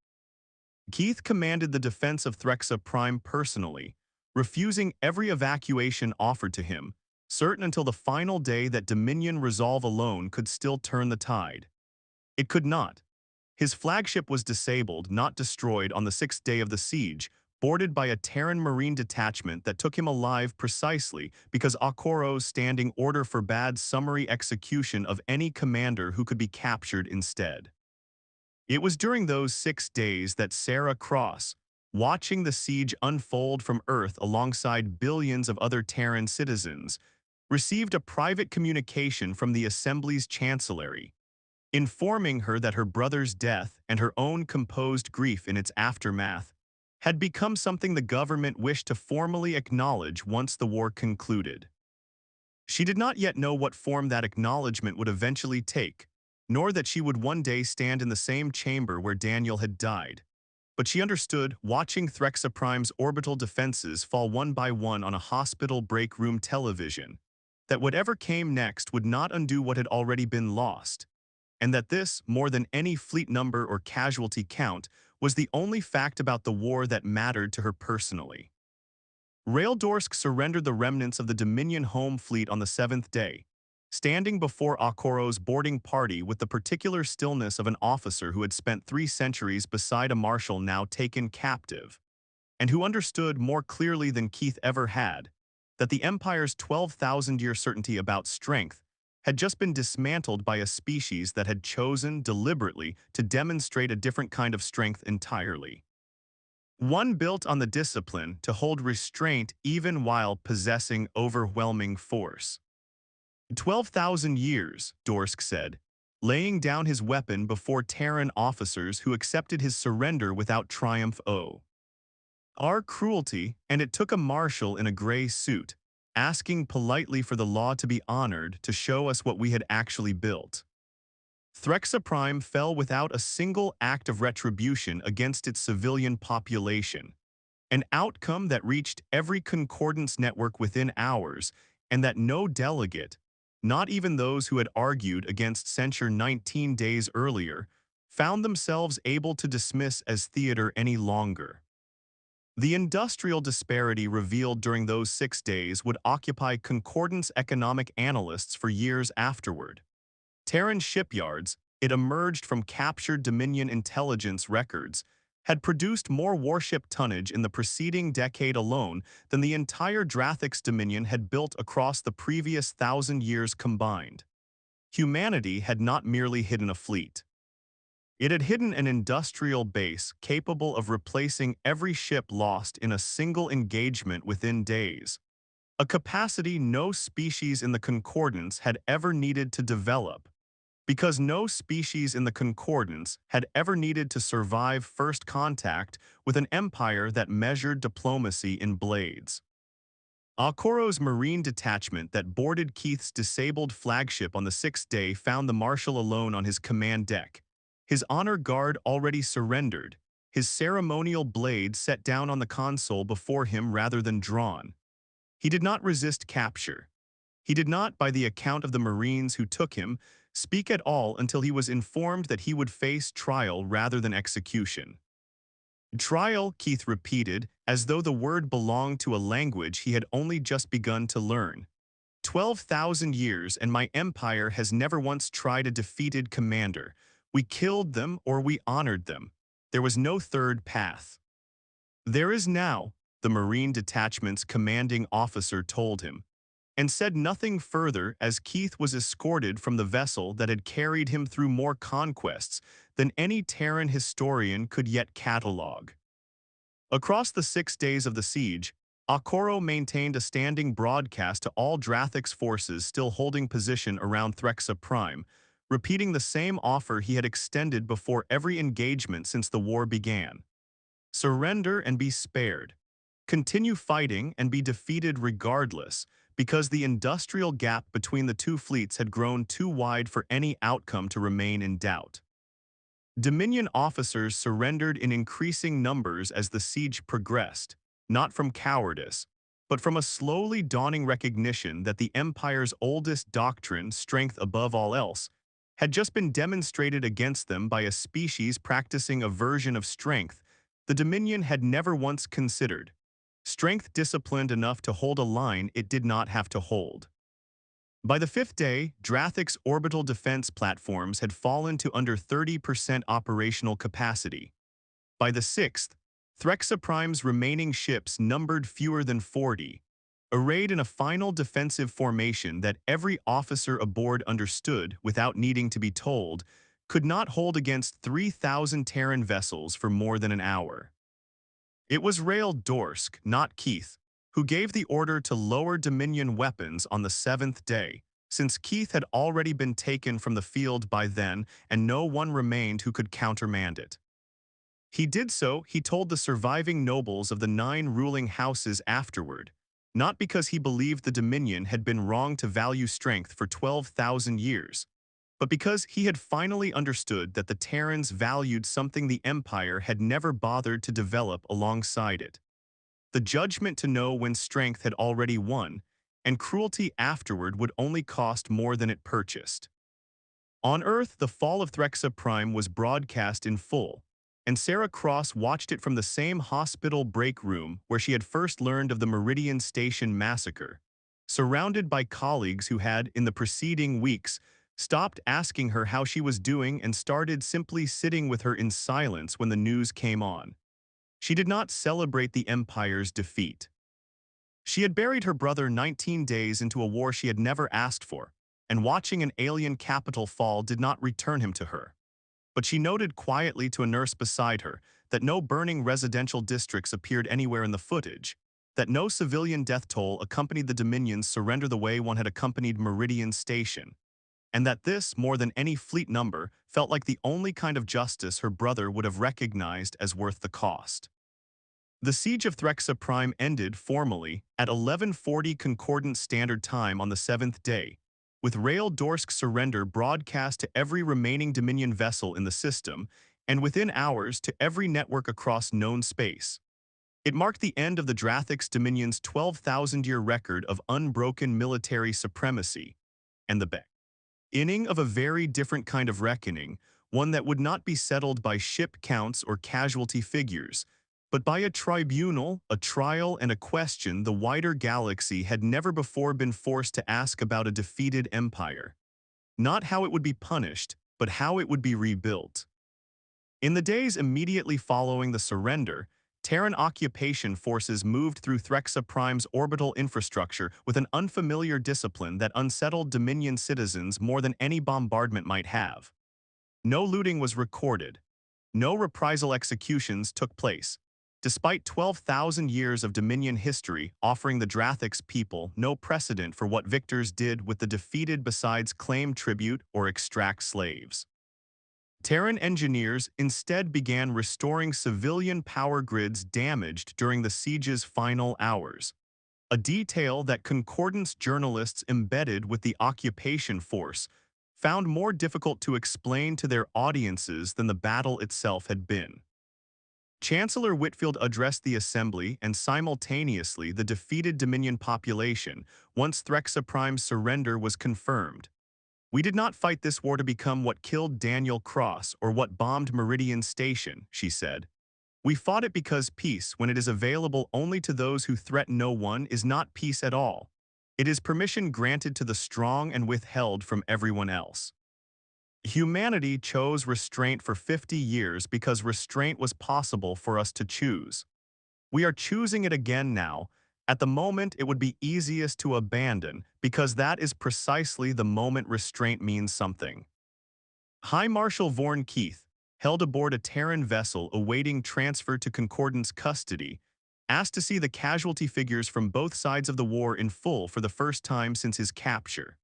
Keith commanded the defense of Threxa Prime personally, refusing every evacuation offered to him, certain until the final day that Dominion resolve alone could still turn the tide. It could not. His flagship was disabled, not destroyed, on the 6th day of the siege, boarded by a Terran Marine detachment that took him alive precisely because Okoro's standing order forbade summary execution of any commander who could be captured instead. It was during those 6 days that Sarah Cross, watching the siege unfold from Earth alongside billions of other Terran citizens, received a private communication from the Assembly's Chancellery, informing her that her brother's death and her own composed grief in its aftermath had become something the government wished to formally acknowledge once the war concluded. She did not yet know what form that acknowledgement would eventually take, nor that she would one day stand in the same chamber where Daniel had died. But she understood, watching Threxa Prime's orbital defenses fall one by one on a hospital break room television, that whatever came next would not undo what had already been lost, and that this, more than any fleet number or casualty count, was the only fact about the war that mattered to her personally. Raildorsk surrendered the remnants of the Dominion home fleet on the 7th day, standing before Okoro's boarding party with the particular stillness of an officer who had spent 3 centuries beside a marshal now taken captive, and who understood more clearly than Keith ever had that the Empire's 12,000-year certainty about strength had just been dismantled by a species that had chosen deliberately to demonstrate a different kind of strength entirely. One built on the discipline to hold restraint even while possessing overwhelming force. 12,000 years, Dorsk said, laying down his weapon before Terran officers who accepted his surrender without triumph. Our cruelty, and it took a marshal in a gray suit, asking politely for the law to be honored to show us what we had actually built. Threxa Prime fell without a single act of retribution against its civilian population, an outcome that reached every concordance network within hours, and that no delegate, not even those who had argued against censure 19 days earlier, found themselves able to dismiss as theater any longer. The industrial disparity revealed during those 6 days would occupy Concordance economic analysts for years afterward. Terran shipyards, it emerged from captured Dominion intelligence records, had produced more warship tonnage in the preceding decade alone than the entire Drathix Dominion had built across the previous 1,000 years combined. Humanity had not merely hidden a fleet. It had hidden an industrial base capable of replacing every ship lost in a single engagement within days, a capacity no species in the Concordance had ever needed to develop, because no species in the Concordance had ever needed to survive first contact with an empire that measured diplomacy in blades. Okoro's marine detachment that boarded Keith's disabled flagship on the 6th day found the Marshal alone on his command deck, his honor guard already surrendered, his ceremonial blade set down on the console before him rather than drawn. He did not resist capture. He did not, by the account of the Marines who took him, speak at all until he was informed that he would face trial rather than execution. Trial, Keith repeated, as though the word belonged to a language he had only just begun to learn. 12,000 years and my empire has never once tried a defeated commander. We killed them or we honored them. There was no third path. There is now, the Marine detachment's commanding officer told him, and said nothing further as Keith was escorted from the vessel that had carried him through more conquests than any Terran historian could yet catalogue. Across the 6 days of the siege, Okoro maintained a standing broadcast to all Drathix forces still holding position around Threxa Prime, repeating the same offer he had extended before every engagement since the war began. Surrender and be spared. Continue fighting and be defeated regardless, because the industrial gap between the two fleets had grown too wide for any outcome to remain in doubt. Dominion officers surrendered in increasing numbers as the siege progressed, not from cowardice, but from a slowly dawning recognition that the Empire's oldest doctrine, strength above all else, had just been demonstrated against them by a species practicing a version of strength the Dominion had never once considered. Strength disciplined enough to hold a line it did not have to hold. By the 5th day, Drathix orbital defense platforms had fallen to under 30% operational capacity. By the 6th, Threxa Prime's remaining ships numbered fewer than 40, arrayed in a final defensive formation that every officer aboard understood without needing to be told, could not hold against 3,000 Terran vessels for more than an hour. It was Rael Dorsk, not Keith, who gave the order to lower Dominion weapons on the 7th day, since Keith had already been taken from the field by then and no one remained who could countermand it. He did so, he told the surviving nobles of the 9 ruling houses afterward, not because he believed the Dominion had been wrong to value strength for 12,000 years, but because he had finally understood that the Terrans valued something the Empire had never bothered to develop alongside it. The judgment to know when strength had already won, and cruelty afterward would only cost more than it purchased. On Earth, the fall of Threxa Prime was broadcast in full, and Sarah Cross watched it from the same hospital break room where she had first learned of the Meridian Station massacre, surrounded by colleagues who had, in the preceding weeks, stopped asking her how she was doing and started simply sitting with her in silence when the news came on. She did not celebrate the Empire's defeat. She had buried her brother 19 days into a war she had never asked for, and watching an alien capital fall did not return him to her. But she noted quietly to a nurse beside her that no burning residential districts appeared anywhere in the footage, that no civilian death toll accompanied the Dominion's surrender the way one had accompanied Meridian Station, and that this, more than any fleet number, felt like the only kind of justice her brother would have recognized as worth the cost. The siege of Threxa Prime ended formally at 11:40 Concordance Standard Time on the 7th day, with Rael Dorsk's surrender broadcast to every remaining Dominion vessel in the system, and within hours to every network across known space. It marked the end of the Drathix Dominion's 12,000-year record of unbroken military supremacy, and the beginning of a very different kind of reckoning, one that would not be settled by ship counts or casualty figures, but by a tribunal, a trial, and a question the wider galaxy had never before been forced to ask about a defeated empire. Not how it would be punished, but how it would be rebuilt. In the days immediately following the surrender, Terran occupation forces moved through Threxa Prime's orbital infrastructure with an unfamiliar discipline that unsettled Dominion citizens more than any bombardment might have. No looting was recorded. No reprisal executions took place, despite 12,000 years of Dominion history offering the Drathix people no precedent for what victors did with the defeated besides claim tribute or extract slaves. Terran engineers instead began restoring civilian power grids damaged during the siege's final hours, a detail that Concordance journalists embedded with the occupation force found more difficult to explain to their audiences than the battle itself had been. Chancellor Whitfield addressed the assembly and simultaneously the defeated Dominion population once Threxa Prime's surrender was confirmed. "We did not fight this war to become what killed Daniel Cross or what bombed Meridian Station," she said. "We fought it because peace, when it is available only to those who threaten no one, is not peace at all. It is permission granted to the strong and withheld from everyone else." Humanity chose restraint for 50 years because restraint was possible for us to choose. We are choosing it again now. At the moment, it would be easiest to abandon because that is precisely the moment restraint means something. High Marshal Vorn Keith, held aboard a Terran vessel awaiting transfer to Concordance custody, asked to see the casualty figures from both sides of the war in full for the first time since his capture.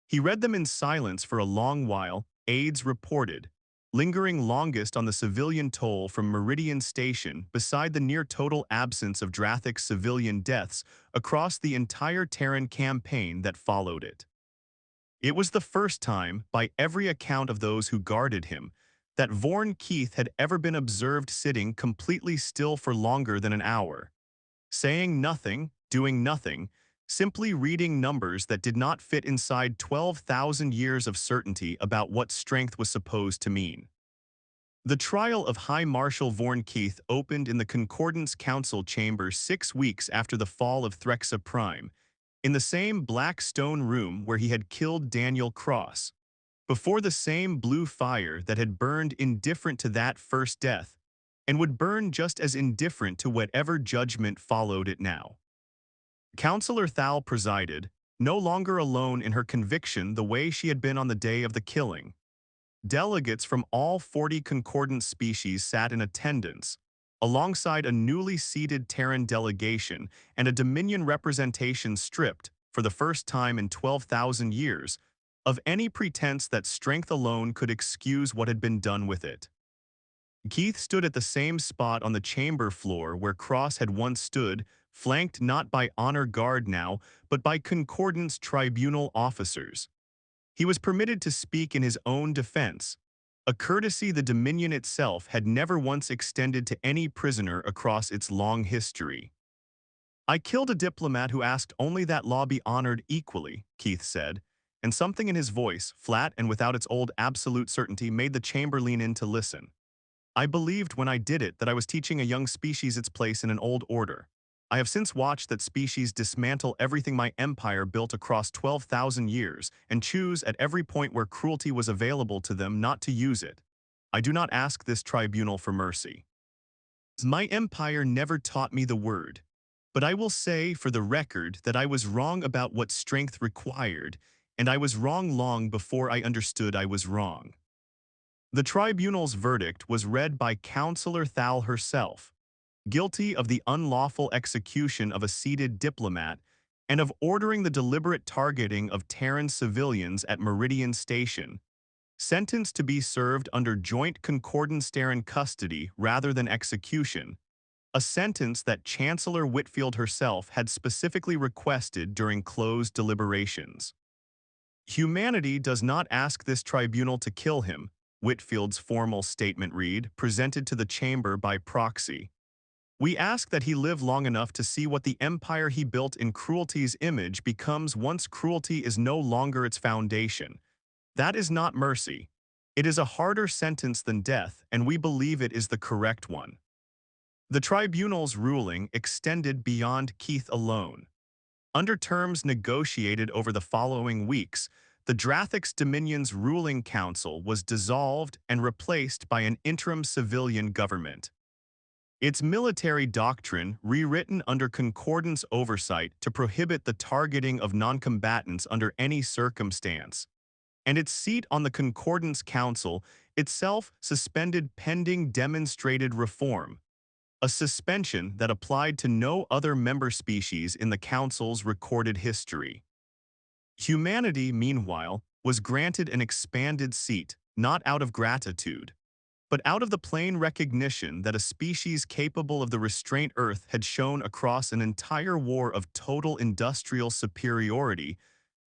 He read them in silence for a long while, aides reported, lingering longest on the civilian toll from Meridian Station beside the near-total absence of Drathix civilian deaths across the entire Terran campaign that followed it. It was the first time, by every account of those who guarded him, that Vorn Keith had ever been observed sitting completely still for longer than an hour, saying nothing, doing nothing, simply reading numbers that did not fit inside 12,000 years of certainty about what strength was supposed to mean. The trial of High Marshal Vorn Keith opened in the Concordance Council chamber 6 weeks after the fall of Threxa Prime, in the same black stone room where he had killed Daniel Cross, before the same blue fire that had burned indifferent to that first death, and would burn just as indifferent to whatever judgment followed it now. Councillor Thal presided, no longer alone in her conviction the way she had been on the day of the killing. Delegates from all 40 concordant species sat in attendance, alongside a newly seated Terran delegation and a Dominion representation stripped, for the first time in 12,000 years, of any pretense that strength alone could excuse what had been done with it. Keith stood at the same spot on the chamber floor where Cross had once stood, flanked not by honor guard now, but by Concordance tribunal officers. He was permitted to speak in his own defense, a courtesy the Dominion itself had never once extended to any prisoner across its long history. "I killed a diplomat who asked only that law be honored equally," Keith said, and something in his voice, flat and without its old absolute certainty, made the chamber lean in to listen. "I believed when I did it that I was teaching a young species its place in an old order. I have since watched that species dismantle everything my empire built across 12,000 years and choose at every point where cruelty was available to them not to use it. I do not ask this tribunal for mercy. My empire never taught me the word, but I will say for the record that I was wrong about what strength required, and I was wrong long before I understood I was wrong." The tribunal's verdict was read by Councillor Thal herself, guilty of the unlawful execution of a seated diplomat and of ordering the deliberate targeting of Terran civilians at Meridian Station, sentenced to be served under joint Concordance Terran custody rather than execution, a sentence that Chancellor Whitfield herself had specifically requested during closed deliberations. "Humanity does not ask this tribunal to kill him," Whitfield's formal statement read, presented to the chamber by proxy. "We ask that he live long enough to see what the empire he built in cruelty's image becomes once cruelty is no longer its foundation. That is not mercy. It is a harder sentence than death, and we believe it is the correct one." The tribunal's ruling extended beyond Keith alone. Under terms negotiated over the following weeks, the Drathix Dominion's ruling council was dissolved and replaced by an interim civilian government. Its military doctrine rewritten under Concordance oversight to prohibit the targeting of noncombatants under any circumstance, and its seat on the Concordance Council itself suspended pending demonstrated reform, a suspension that applied to no other member species in the Council's recorded history. Humanity, meanwhile, was granted an expanded seat, not out of gratitude, but out of the plain recognition that a species capable of the restraint Earth had shown across an entire war of total industrial superiority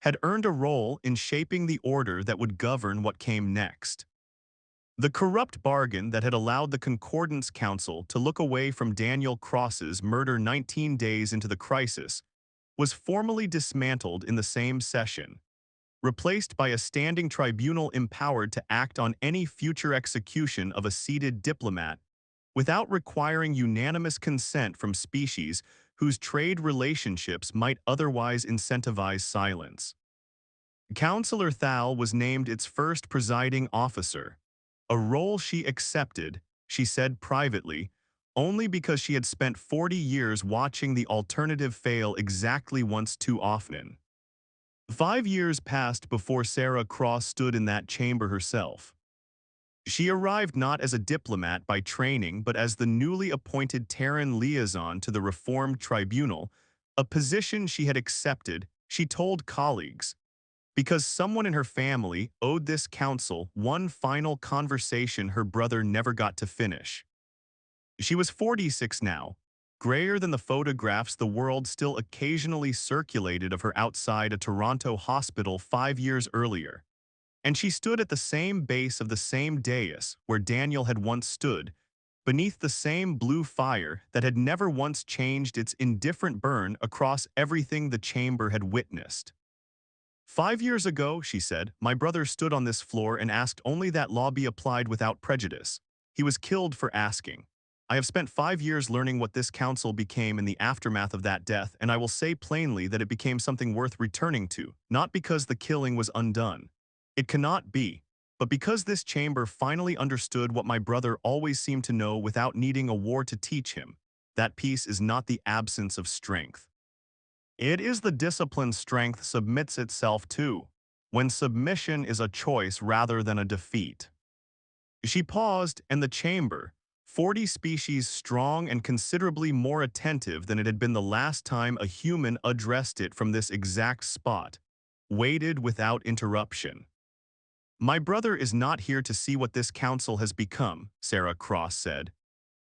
had earned a role in shaping the order that would govern what came next. The corrupt bargain that had allowed the Concordance Council to look away from Daniel Cross's murder 19 days into the crisis was formally dismantled in the same session, replaced by a standing tribunal empowered to act on any future execution of a seated diplomat without requiring unanimous consent from species whose trade relationships might otherwise incentivize silence. Councillor Thal was named its first presiding officer, a role she accepted, she said privately, only because she had spent 40 years watching the alternative fail exactly once too often. 5 years passed before Sarah Cross stood in that chamber herself. She arrived not as a diplomat by training but as the newly appointed Terran liaison to the Reformed Tribunal, a position she had accepted, she told colleagues, because someone in her family owed this council one final conversation her brother never got to finish. She was 46 now, grayer than the photographs the world still occasionally circulated of her outside a Toronto hospital 5 years earlier, and she stood at the same base of the same dais where Daniel had once stood, beneath the same blue fire that had never once changed its indifferent burn across everything the chamber had witnessed. 5 years ago, she said, my brother stood on this floor and asked only that law be applied without prejudice. He was killed for asking. I have spent 5 years learning what this council became in the aftermath of that death, and I will say plainly that it became something worth returning to, not because the killing was undone. It cannot be, but because this chamber finally understood what my brother always seemed to know without needing a war to teach him. That peace is not the absence of strength. It is the discipline strength submits itself to, when submission is a choice rather than a defeat. She paused, and the chamber, 40 species strong and considerably more attentive than it had been the last time a human addressed it from this exact spot, waited without interruption. My brother is not here to see what this council has become, Sarah Cross said.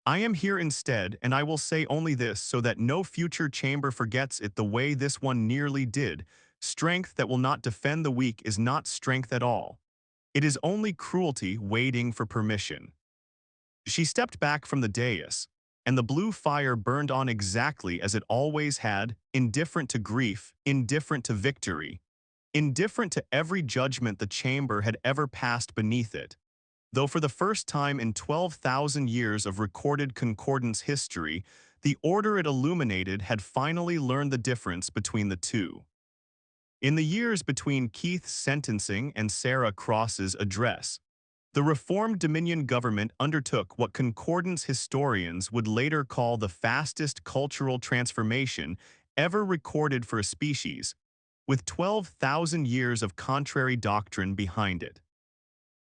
I am here instead, and I will say only this so that no future chamber forgets it the way this one nearly did. Strength that will not defend the weak is not strength at all. It is only cruelty waiting for permission. She stepped back from the dais, and the blue fire burned on exactly as it always had, indifferent to grief, indifferent to victory, indifferent to every judgment the chamber had ever passed beneath it. Though for the first time in 12,000 years of recorded Concordance history, the order it illuminated had finally learned the difference between the two. In the years between Keith's sentencing and Sarah Cross's address, the Reformed Dominion government undertook what Concordance historians would later call the fastest cultural transformation ever recorded for a species, with 12,000 years of contrary doctrine behind it.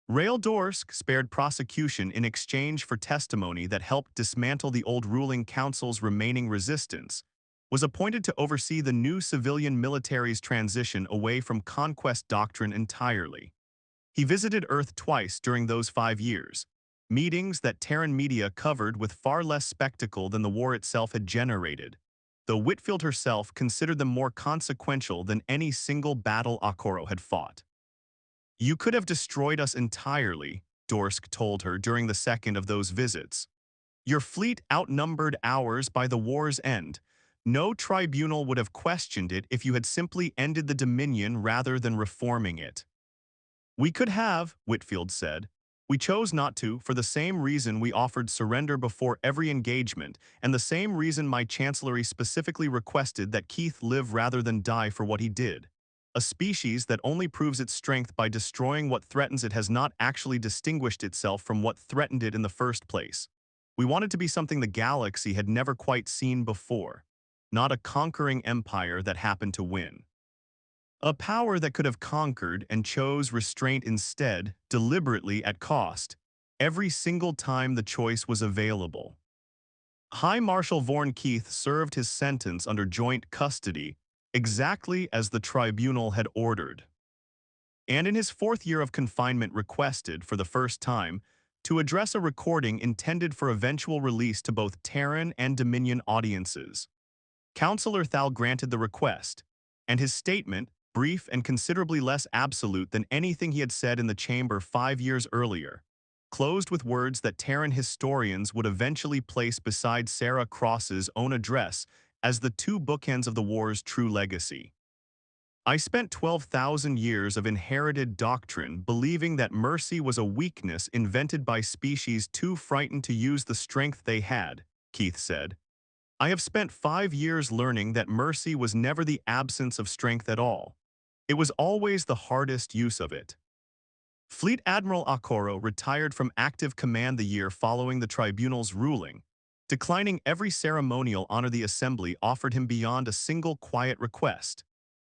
Rael Dorsk spared prosecution in exchange for testimony that helped dismantle the old ruling council's remaining resistance, was appointed to oversee the new civilian military's transition away from conquest doctrine entirely. He visited Earth twice during those 5 years, meetings that Terran media covered with far less spectacle than the war itself had generated, though Whitfield herself considered them more consequential than any single battle Okoro had fought. You could have destroyed us entirely, Dorsk told her during the second of those visits. Your fleet outnumbered ours by the war's end. No tribunal would have questioned it if you had simply ended the Dominion rather than reforming it. We could have, Whitfield said. We chose not to for the same reason we offered surrender before every engagement, and the same reason my chancellery specifically requested that Keith live rather than die for what he did. A species that only proves its strength by destroying what threatens it has not actually distinguished itself from what threatened it in the first place. We wanted to be something the galaxy had never quite seen before, not a conquering empire that happened to win. A power that could have conquered and chose restraint instead, deliberately at cost, every single time the choice was available. High Marshal Vorn Keith served his sentence under joint custody, exactly as the tribunal had ordered. And in his fourth year of confinement requested, for the first time, to address a recording intended for eventual release to both Terran and Dominion audiences. Counselor Thal granted the request, and his statement, brief and considerably less absolute than anything he had said in the chamber 5 years earlier, closed with words that Terran historians would eventually place beside Sarah Cross's own address as the two bookends of the war's true legacy. I spent 12,000 years of inherited doctrine believing that mercy was a weakness invented by species too frightened to use the strength they had, Keith said. I have spent 5 years learning that mercy was never the absence of strength at all. It was always the hardest use of it. Fleet Admiral Akoro retired from active command the year following the tribunal's ruling, declining every ceremonial honor the Assembly offered him beyond a single quiet request,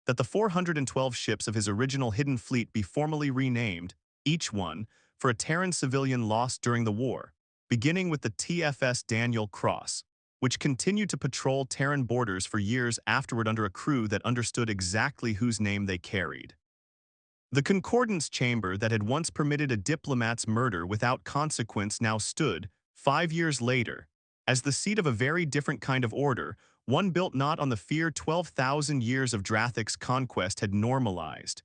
that the 412 ships of his original hidden fleet be formally renamed, each one, for a Terran civilian lost during the war, beginning with the TFS Daniel Cross, which continued to patrol Terran borders for years afterward under a crew that understood exactly whose name they carried. The Concordance chamber that had once permitted a diplomat's murder without consequence now stood, 5 years later, as the seat of a very different kind of order, one built not on the fear 12,000 years of Drathic's conquest had normalized,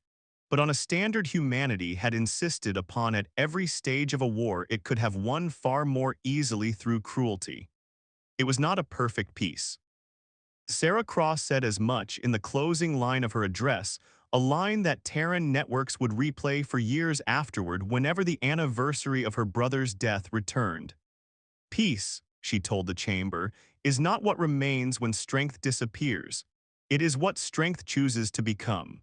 but on a standard humanity had insisted upon at every stage of a war it could have won far more easily through cruelty. It was not a perfect peace. Sarah Cross said as much in the closing line of her address, a line that Terran networks would replay for years afterward whenever the anniversary of her brother's death returned. Peace, she told the chamber, is not what remains when strength disappears. It is what strength chooses to become.